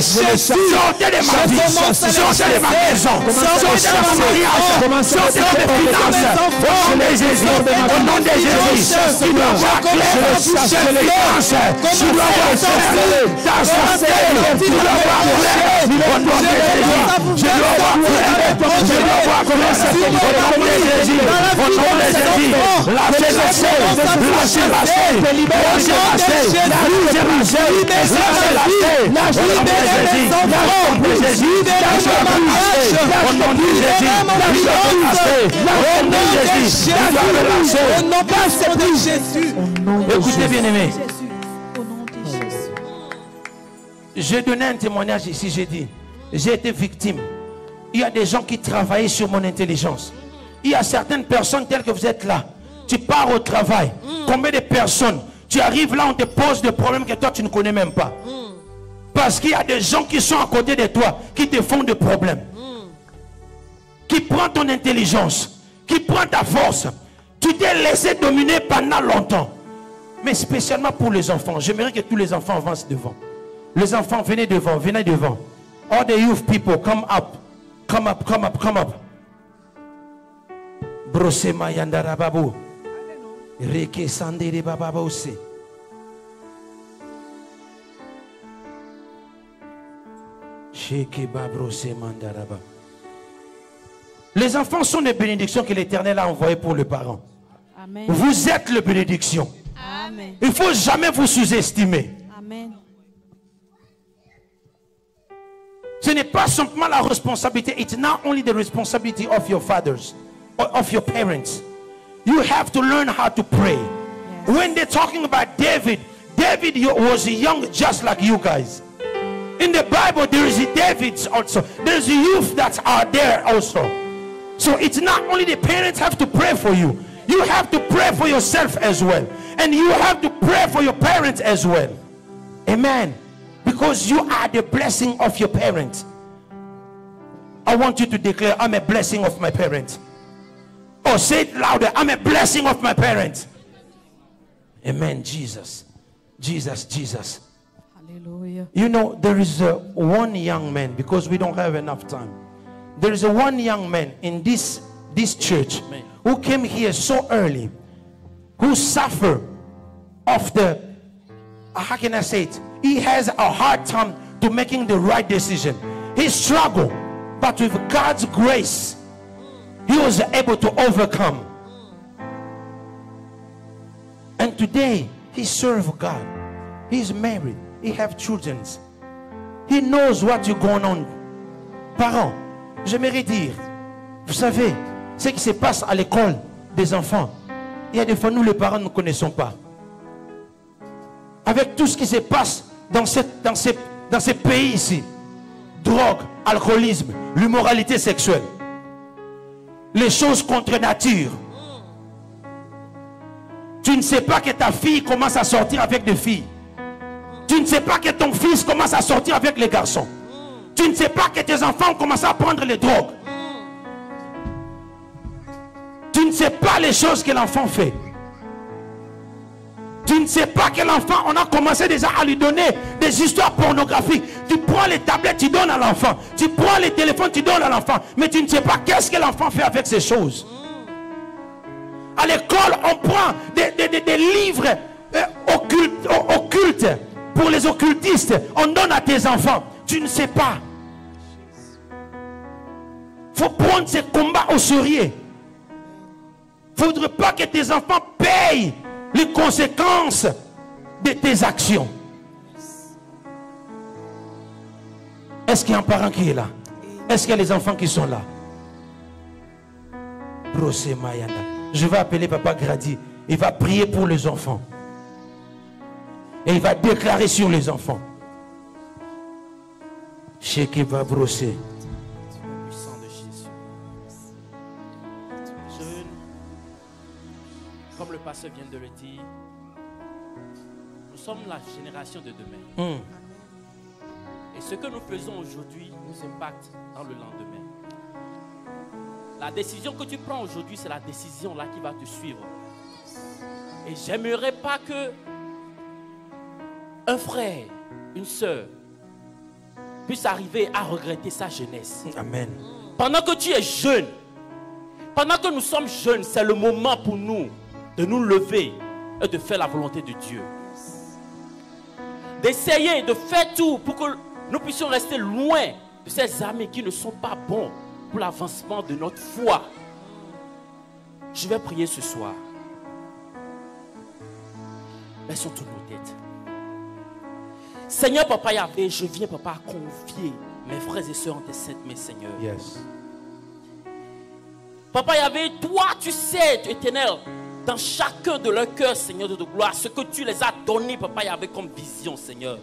Sortez de ma vie. Sortez de ma maison. Sortez de mon mariage. Sortez de mes finances. Au nom de Jésus. Au nom de Jésus. Tu dois voir clair. Tu dois voir clair. Ta santé. Tu dois voir clair. Au nom de Jésus. Je dois voir clair. Je dois voir clair. Au nom de Jésus. Au nom de Jésus. Lâchez, lâchez. Lâchez, lâchez. Lâchez, lâchez. Lâchez, lâchez. Lâchez, lâchez. Au nom de Jésus. Au nom de Jésus. Au nom de Jésus. Écoutez, bien-aimés. J'ai donné un témoignage ici, j'ai dit, j'ai été victime. Il y a des gens qui travaillaient sur mon intelligence. Il y a certaines personnes telles que vous êtes là. Tu pars au travail. Combien de personnes? Tu arrives là, on te pose des problèmes que toi tu ne connais même pas. Parce qu'il y a des gens qui sont à côté de toi, qui te font des problèmes. Qui prennent ton intelligence, qui prennent ta force. Tu t'es laissé dominer pendant longtemps. Mais spécialement pour les enfants. J'aimerais que tous les enfants avancent devant. Les enfants, venez devant, venez devant. All the youth people, come up. Come up, come up, come up. Brosema yandara babu. Reke sandere bababa aussi. Sheke babrose mandaraba. Les enfants sont des bénédictions que l'Éternel a envoyées pour le parent. Amen. Vous êtes les bénédictions. Amen. Il ne faut jamais vous sous-estimer. Amen. Ce n'est pas simplement la responsabilité. It's not only the responsibility of your fathers or of your parents. You have to learn how to pray. Yes. When they're talking about David, David was young just like you guys. In the Bible, there is Davids also. There is youth that are there also. So it's not only the parents have to pray for you. You have to pray for yourself as well. And you have to pray for your parents as well. Amen. Because you are the blessing of your parents. I want you to declare, I'm a blessing of my parents. Oh, say it louder. I'm a blessing of my parents. Amen. Jesus. Jesus, Jesus. Hallelujah. You know, there is one young man, because we don't have enough time. There is one young man in this church who came here so early, who suffered of the, how can I say it? He has a hard time to making the right decision. He struggled, but with God's grace, he was able to overcome. And today, he serves God. He's married. He has children. He knows what you're going on. Parents, j'aimerais dire, vous savez, ce qui se passe à l'école des enfants, il y a des fois nous les parents ne connaissons pas. Avec tout ce qui se passe dans ces pays ici, drogue, alcoolisme, l'immoralité sexuelle. les choses contre nature. Tu ne sais pas que ta fille commence à sortir avec des filles. Tu ne sais pas que ton fils commence à sortir avec les garçons. Tu ne sais pas que tes enfants commencent à prendre les drogues. Tu ne sais pas les choses que l'enfant fait. Tu ne sais pas que l'enfant, on a commencé déjà à lui donner des histoires pornographiques. Tu prends les tablettes, tu donnes à l'enfant. Tu prends les téléphones, tu donnes à l'enfant. Mais tu ne sais pas qu'est-ce que l'enfant fait avec ces choses. À l'école, on prend des livres occultes pour les occultistes. On donne à tes enfants. Tu ne sais pas. Il faut prendre ces combats au sérieux. Il ne faudrait pas que tes enfants payent les conséquences de tes actions. Est-ce qu'il y a un parent qui est là? Est-ce qu'il y a les enfants qui sont là? Je vais appeler Papa Grady. Il va prier pour les enfants. Et il va déclarer sur les enfants. Cheki va brosser. Puissant de Jésus. Jeunes, comme le pasteur vient de le dire, nous sommes la génération de demain. Et ce que nous faisons aujourd'hui nous impacte dans le lendemain. La décision que tu prends aujourd'hui, c'est la décision là qui va te suivre. Et j'aimerais pas que un frère, une soeur puisse arriver à regretter sa jeunesse. Amen. Pendant que tu es jeune, pendant que nous sommes jeunes, c'est le moment pour nous de nous lever et de faire la volonté de Dieu. D'essayer de faire tout pour que nous puissions rester loin de ces amis qui ne sont pas bons pour l'avancement de notre foi. Je vais prier ce soir. Baissons toutes nos têtes. Seigneur Papa Yahvé, je viens Papa confier mes frères et sœurs en tes saintes mains, Seigneur. Yes. Papa Yahvé, toi tu sais, Éternel, dans chacun de leurs cœurs, Seigneur de gloire, ce que tu les as donné, Papa Yahvé, comme vision, Seigneur.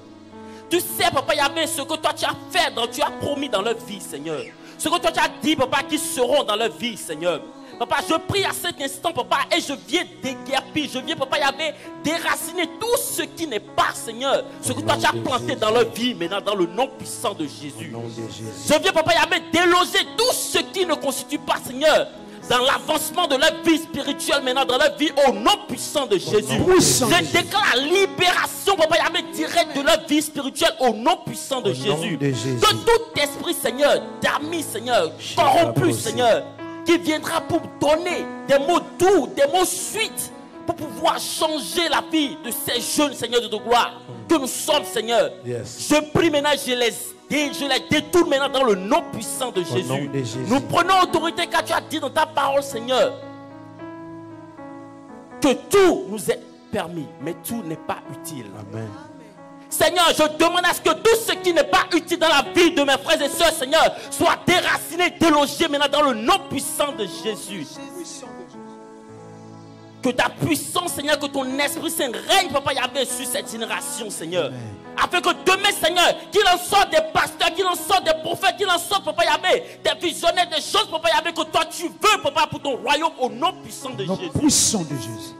Tu sais, Papa Yahvé, ce que toi tu as fait, tu as promis dans leur vie, Seigneur. Ce que toi tu as dit, Papa, qu'ils seront dans leur vie, Seigneur. Papa, je prie à cet instant, Papa, et je viens déguerpir, je viens, Papa Yahvé, déraciner tout ce qui n'est pas, Seigneur. Ce que toi tu as planté dans leur vie, maintenant, dans le nom puissant de Jésus. Je viens, Papa Yahvé, déloger tout ce qui ne constitue pas, Seigneur, dans l'avancement de leur vie spirituelle, maintenant dans leur vie, au nom puissant de Jésus. Je déclare la libération, Papa Yahvé, direct de leur vie spirituelle, au nom puissant de Jésus. Que tout esprit, Seigneur, d'amis, Seigneur, corrompu, Seigneur, qui viendra pour donner des mots doux, des mots suites, pour pouvoir changer la vie de ces jeunes, Seigneur de gloire, que nous sommes, Seigneur. Je prie maintenant, je les détourne maintenant dans le nom puissant de Jésus. Nous prenons autorité car tu as dit dans ta parole, Seigneur, que tout nous est permis, mais tout n'est pas utile. Amen. Seigneur, je demande à ce que tout ce qui n'est pas utile dans la vie de mes frères et sœurs, Seigneur, soit déraciné, délogé maintenant dans le nom puissant de Jésus. Que ta puissance, Seigneur, que ton Esprit Saint règne, Papa Yahvé, sur cette génération, Seigneur. Amen. Afin que demain, Seigneur, qu'il en sorte des pasteurs, qu'il en sorte des prophètes, qu'il en sorte, Papa Yahvé, des visionnaires, des choses, Papa Yahvé, que toi tu veux, Papa, pour ton royaume, au nom puissant de Jésus. Puissant de Jésus.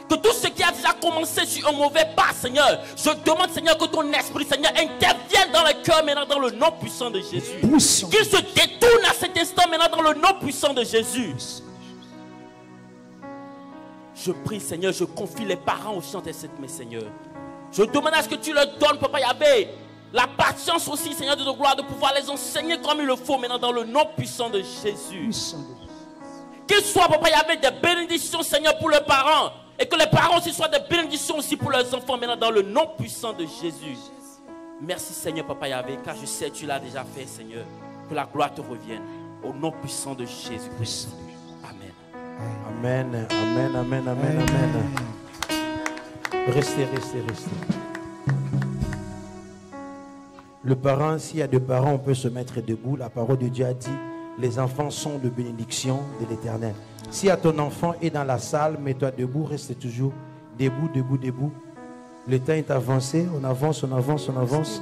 Que tout ce qui a déjà commencé sur un mauvais pas, Seigneur, je demande, Seigneur, que ton Esprit, Seigneur, intervienne dans le cœur maintenant, dans le nom puissant de Jésus. Qu'il se détourne à cet instant maintenant, dans le nom puissant de Jésus. Je prie, Seigneur, je confie les parents aussi en tes saintes mains, Seigneur. Je demande à ce que tu leur donnes, Papa Yahvé, la patience aussi, Seigneur de gloire, de pouvoir les enseigner comme il le faut maintenant dans le nom puissant de Jésus. Qu'il soit, Papa Yahvé, des bénédictions, Seigneur, pour les parents. Et que les parents aussi soient des bénédictions aussi pour leurs enfants maintenant dans le nom puissant de Jésus. Merci, Seigneur, Papa Yahvé, car je sais que tu l'as déjà fait, Seigneur. Que la gloire te revienne. Au nom puissant de Jésus-Christ. Amen. Amen, amen, amen, amen, amen. Restez, restez, restez. Le parent, s'il y a deux parents, on peut se mettre debout. La parole de Dieu a dit, les enfants sont de bénédiction de l'Éternel. Si ton enfant est dans la salle, mets-toi debout, reste toujours debout, debout, debout. Le temps est avancé, on avance, on avance, on avance.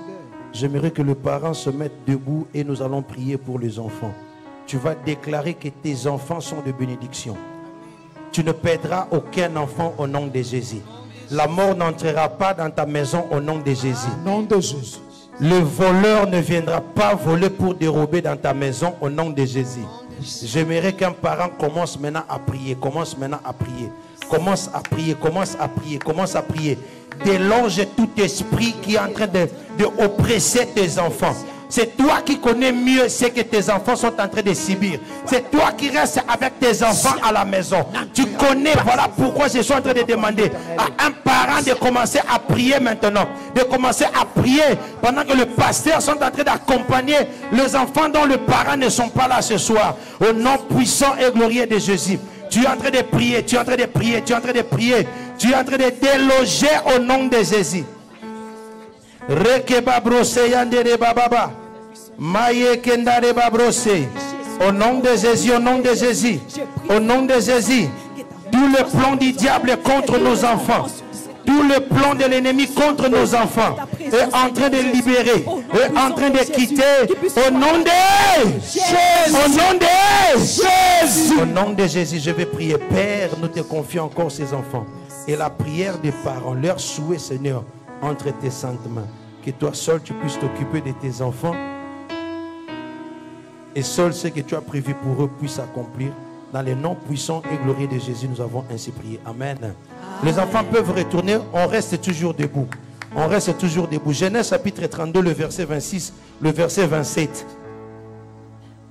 J'aimerais que le parent se mette debout et nous allons prier pour les enfants. tu vas déclarer que tes enfants sont de bénédiction. Tu ne perdras aucun enfant au nom de Jésus. La mort n'entrera pas dans ta maison au nom de Jésus. Au nom de Jésus. Le voleur ne viendra pas voler pour dérober dans ta maison au nom de Jésus. J'aimerais qu'un parent commence maintenant à prier. Commence maintenant à prier. Commence à prier. Commence à prier. Commence à prier. Déloge tout esprit qui est en train de oppresser tes enfants. C'est toi qui connais mieux ce que tes enfants sont en train de subir. C'est toi qui restes avec tes enfants à la maison. Tu connais, voilà pourquoi je suis en train de demander à un parent de commencer à prier maintenant. De commencer à prier pendant que le pasteur sont en train d'accompagner les enfants dont les parents ne sont pas là ce soir. Au nom puissant et glorieux de Jésus. Tu es en train de prier, tu es en train de prier, tu es en train de prier. Tu es en train de déloger au nom de Jésus. Rekeba brose yandere bababa. Maye kendare babrose. Au nom de Jésus, au nom de Jésus. Au nom de Jésus. Tout le plan du diable contre nos enfants. Tout le plan de l'ennemi contre nos enfants est en train de libérer, est en train de quitter. Au nom de Jésus. Au nom de Jésus. Au nom de Jésus, je vais prier. Père, nous te confions encore ces enfants. Et la prière des parents, leur souhait, Seigneur, entre tes saintes mains. Que toi seul, tu puisses t'occuper de tes enfants. Et seul ce que tu as prévu pour eux puisse s'accomplir. Dans le nom puissant et glorieux de Jésus, nous avons ainsi prié. Amen. Les enfants peuvent retourner. On reste toujours debout. On reste toujours debout. Genèse chapitre 32, le verset 26, le verset 27.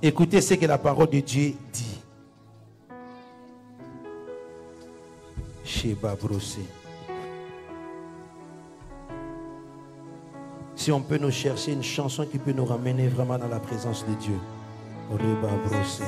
Écoutez ce que la parole de Dieu dit. Sheba Brossé. Si on peut nous chercher une chanson qui peut nous ramener vraiment dans la présence de Dieu. Reba Brossé.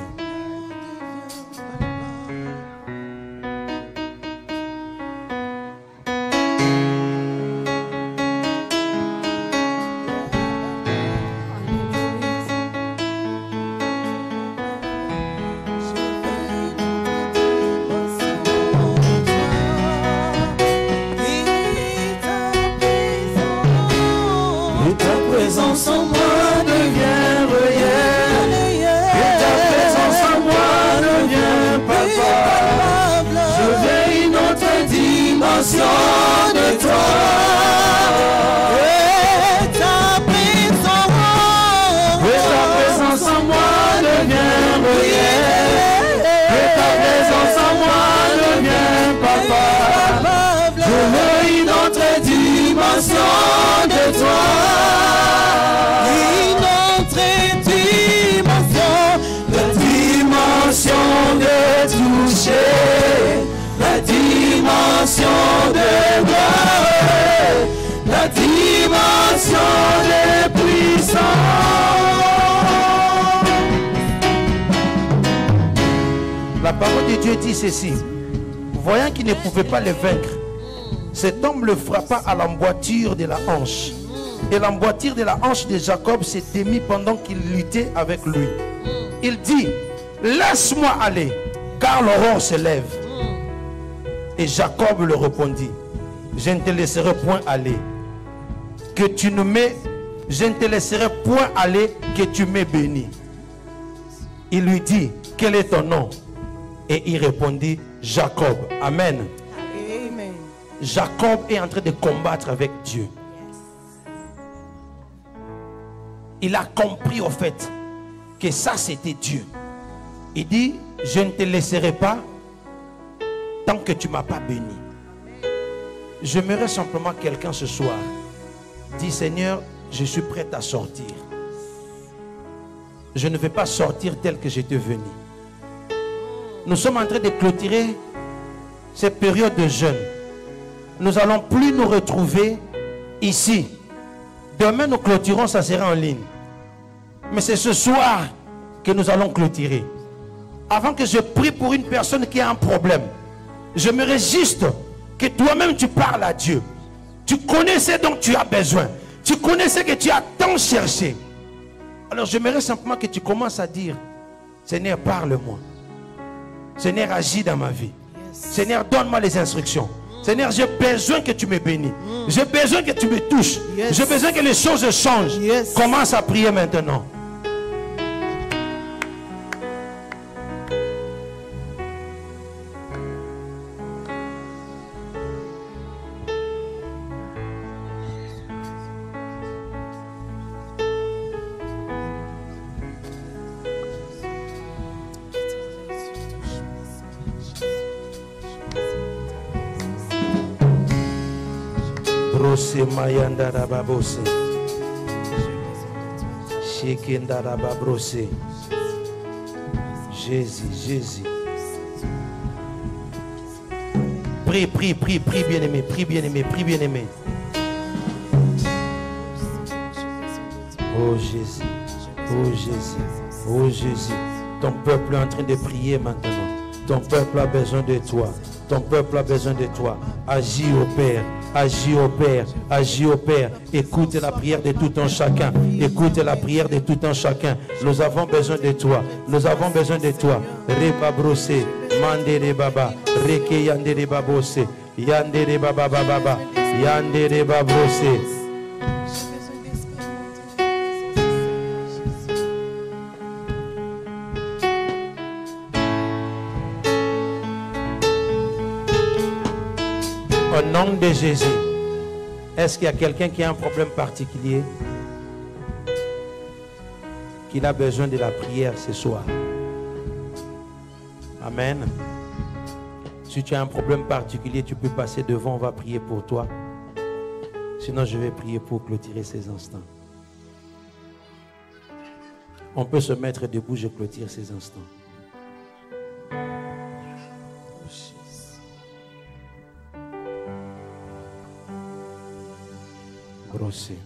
La parole de Dieu dit ceci. Voyant qu'il ne pouvait pas le vaincre, cet homme le frappa à l'emboîture de la hanche. Et l'emboîture de la hanche de Jacob s'est démise pendant qu'il luttait avec lui. Il dit, laisse-moi aller, car l'aurore se lève. Et Jacob le répondit, je ne te laisserai point aller, que tu ne m'aies, je ne te laisserai point aller, que tu m'aies béni. Il lui dit, quel est ton nom? Et il répondit, Jacob. Amen. Amen. Jacob est en train de combattre avec Dieu. Il a compris au fait que ça c'était Dieu. Il dit, je ne te laisserai pas tant que tu ne m'as pas béni. J'aimerais simplement quelqu'un ce soir dit, Seigneur, je suis prêt à sortir. Je ne vais pas sortir tel que j'étais venu. Nous sommes en train de clôturer cette période de jeûne. Nous n'allons plus nous retrouver ici. Demain, nous clôturons, ça sera en ligne. Mais c'est ce soir que nous allons clôturer. Avant que je prie pour une personne qui a un problème, j'aimerais juste que toi-même tu parles à Dieu. Tu connais ce dont tu as besoin. Tu connais ce que tu as tant cherché. Alors j'aimerais simplement que tu commences à dire, Seigneur, parle-moi. Seigneur, agis dans ma vie. Seigneur, donne-moi les instructions. Seigneur, j'ai besoin que tu me bénis. J'ai besoin que tu me touches. J'ai besoin que les choses changent. Commence à prier maintenant. Brose mayanda rababose. Shekenda rababrose. Jésus, Jésus. Prie, prie, prie, prie, bien-aimé, prie, bien-aimé, prie, bien-aimé. Oh Jésus, oh Jésus, oh Jésus. Ton peuple est en train de prier maintenant. Ton peuple a besoin de toi. Ton peuple a besoin de toi. Agis au Père. Agis au Père. Agis au Père. Écoute la prière de tout un chacun. Écoute la prière de tout un chacun. Nous avons besoin de toi. Nous avons besoin de toi. Reba brossé. Mandere baba. Reke yandere babose. Yandere baba baba. Yandere babrosé. Au nom de Jésus, est-ce qu'il y a quelqu'un qui a un problème particulier, qu'il a besoin de la prière ce soir? Amen. Si tu as un problème particulier, tu peux passer devant, on va prier pour toi. Sinon, je vais prier pour clôturer ces instants. On peut se mettre debout, je clôture ces instants. Brosser.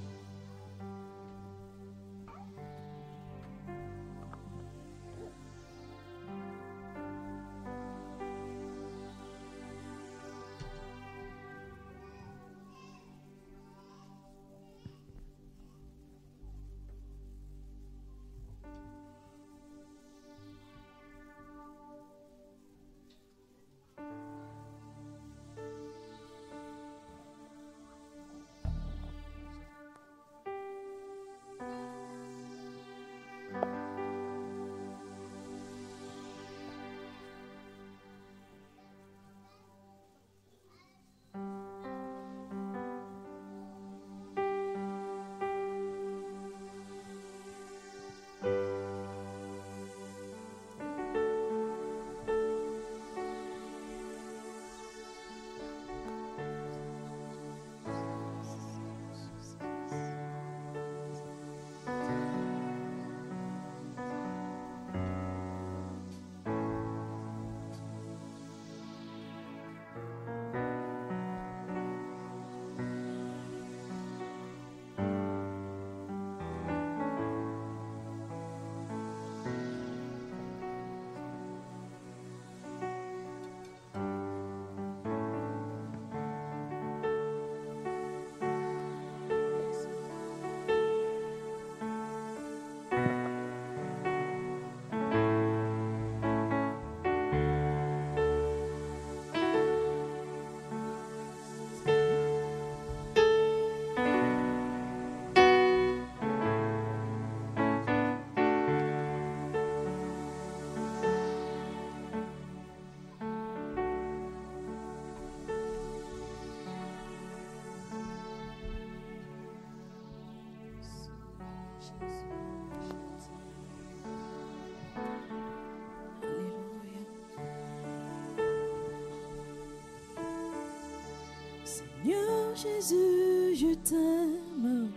Seigneur Jésus, je t'aime,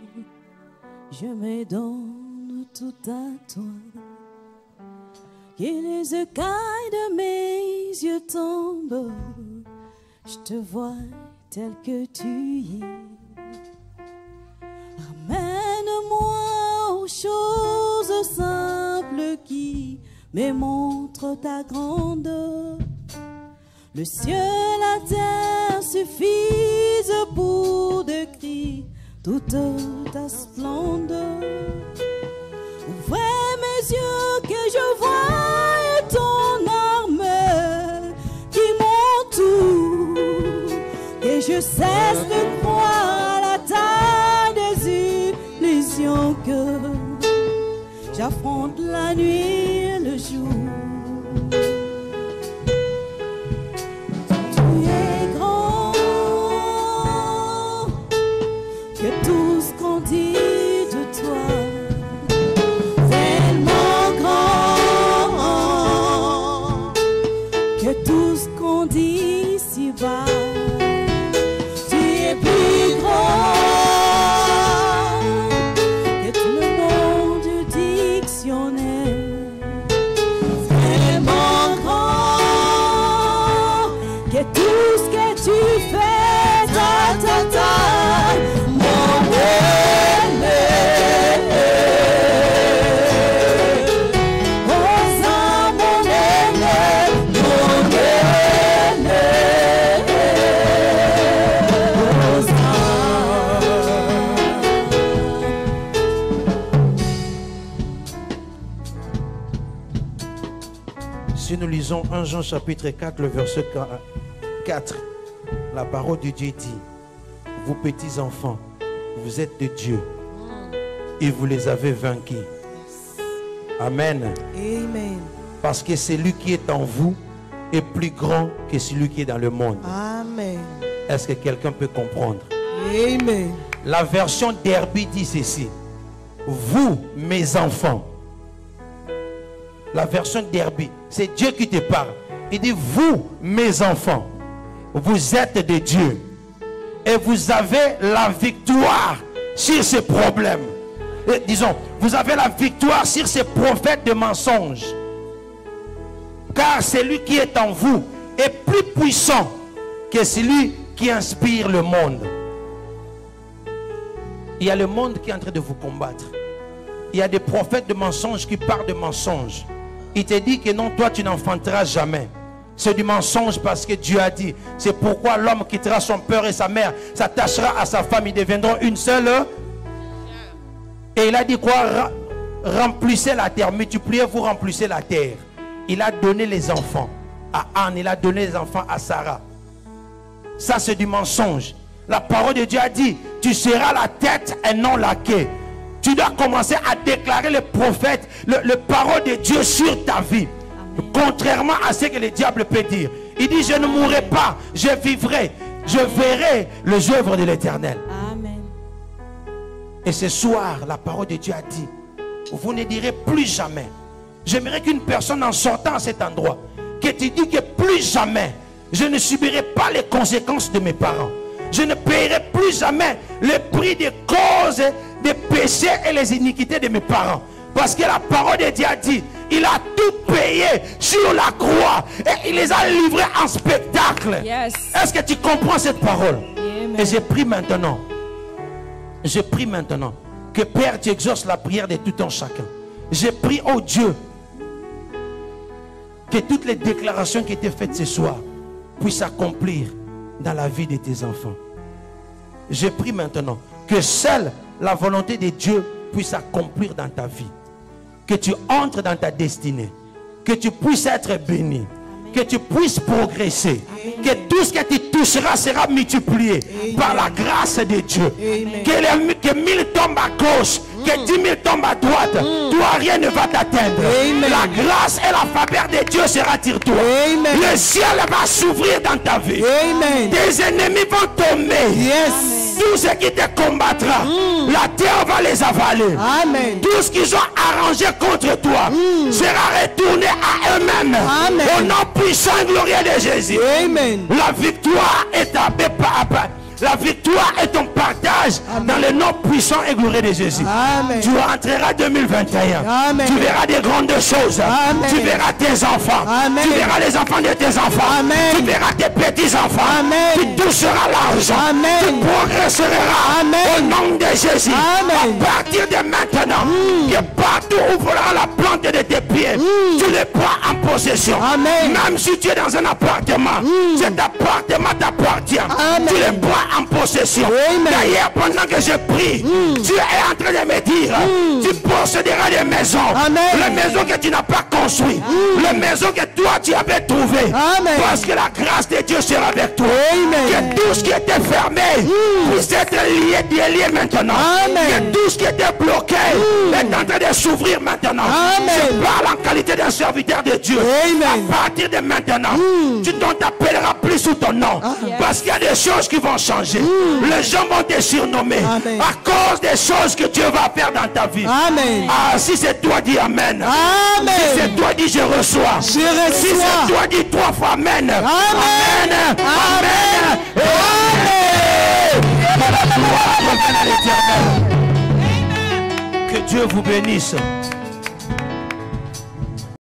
je me donne tout à toi. Que les écailles de mes yeux tombent, je te vois tel que tu es. Ramène-moi aux choses simples qui me montrent ta grandeur. Le ciel, la terre suffisent pour décrire toute ta splendeur. Ouvrez mes yeux que je voie ton arme qui m'entoure, que je cesse de croire à la taille des illusions, que j'affronte la nuit et le jour. Tout ce qu'on dit de toi, tellement grand, que tout ce qu'on dit si bas, tu es plus grand. Si nous lisons 1 Jean chapitre 4, le verset 4, la parole de Dieu dit, vous petits enfants, vous êtes de Dieu et vous les avez vaincus. Amen. Amen. Parce que celui qui est en vous est plus grand que celui qui est dans le monde. Amen. Est-ce que quelqu'un peut comprendre? Amen. La version Derby dit ceci. Vous, mes enfants. La version Derby, c'est Dieu qui te parle. Il dit, vous, mes enfants, vous êtes de Dieu. Et vous avez la victoire sur ces problèmes. Et, disons, vous avez la victoire sur ces prophètes de mensonges. Car celui qui est en vous est plus puissant que celui qui inspire le monde. Il y a le monde qui est en train de vous combattre. Il y a des prophètes de mensonges qui parlent de mensonges. Il te dit que non, toi tu n'enfanteras jamais. C'est du mensonge parce que Dieu a dit. C'est pourquoi l'homme quittera son père et sa mère, s'attachera à sa femme, ils deviendront une seule. Et il a dit quoi? Remplissez la terre, multipliez-vous, remplissez la terre. Il a donné les enfants à Anne, il a donné les enfants à Sarah. Ça c'est du mensonge. La parole de Dieu a dit, tu seras la tête et non la queue. Tu dois commencer à déclarer le prophète, le parole de Dieu sur ta vie. Amen. Contrairement à ce que le diable peut dire. Il dit, je ne mourrai pas, je vivrai, je verrai les œuvres de l'Éternel. Amen. Et ce soir, la parole de Dieu a dit, vous ne direz plus jamais. J'aimerais qu'une personne en sortant à cet endroit, que tu dis que plus jamais, je ne subirai pas les conséquences de mes parents. Je ne paierai plus jamais le prix des causes, des péchés et les iniquités de mes parents. Parce que la parole de Dieu a dit, il a tout payé sur la croix et il les a livrés en spectacle. Yes. Est-ce que tu comprends cette parole? Amen. Et je prie maintenant que Père, tu exauces la prière de tout un chacun. Je prie, oh Dieu, que toutes les déclarations qui étaient faites ce soir puissent s'accomplir dans la vie de tes enfants. Je prie maintenant que seule la volonté de Dieu puisse s'accomplir dans ta vie. Que tu entres dans ta destinée. Que tu puisses être béni. Amen. Que tu puisses progresser. Amen. Que tout ce que tu toucheras sera multiplié. Amen. Par la grâce de Dieu. Amen. Que 1000 tombent à gauche. Que 10 000 tombent à droite. Toi, rien ne va t'atteindre. La grâce et la faveur de Dieu sera sur toi. Amen. Le ciel va s'ouvrir dans ta vie. Amen. Tes ennemis vont tomber. Yes. Tout ce qui te combattra, la terre va les avaler. Amen. Tout ce qu'ils ont arrangé contre toi sera retourné à eux-mêmes. Au nom puissant et glorieux de Jésus. Amen. La victoire est la victoire est ton partage. Amen. Dans le nom puissant et glorieux de Jésus. Amen. Tu rentreras 2021. Amen. Tu verras des grandes choses. Amen. Tu verras tes enfants. Amen. Tu verras les enfants de tes enfants. Amen. Tu verras tes petits-enfants. Tu toucheras l'argent. Tu progresseras. Amen. Au nom de Jésus. Amen. À partir de maintenant, que partout où volera la plante de tes pieds, tu les prends en possession. Amen. Même si tu es dans un appartement, cet appartement t'appartient. Tu les prends en possession. D'ailleurs, pendant que je prie, tu es en train de me dire, tu posséderas des maisons. Les maisons que tu n'as pas construites. Les maisons que toi tu avais trouvées. Parce que la grâce de Dieu sera avec toi. Que tout ce qui était fermé puisse être lié maintenant. Que tout ce qui était bloqué est en train de s'ouvrir maintenant. Je parle en qualité d'un serviteur de Dieu. À partir de maintenant, tu ne t'appelleras plus sous ton nom. Parce qu'il y a des choses qui vont changer. Les gens vont te surnommer. Amen. À cause des choses que Dieu va faire dans ta vie. Amen. Ah, si c'est toi, dis Amen. Amen. Si c'est toi, dis je reçois. Si c'est toi, dis 3 fois Amen. Amen. Amen. Amen. Amen. Que Dieu vous bénisse.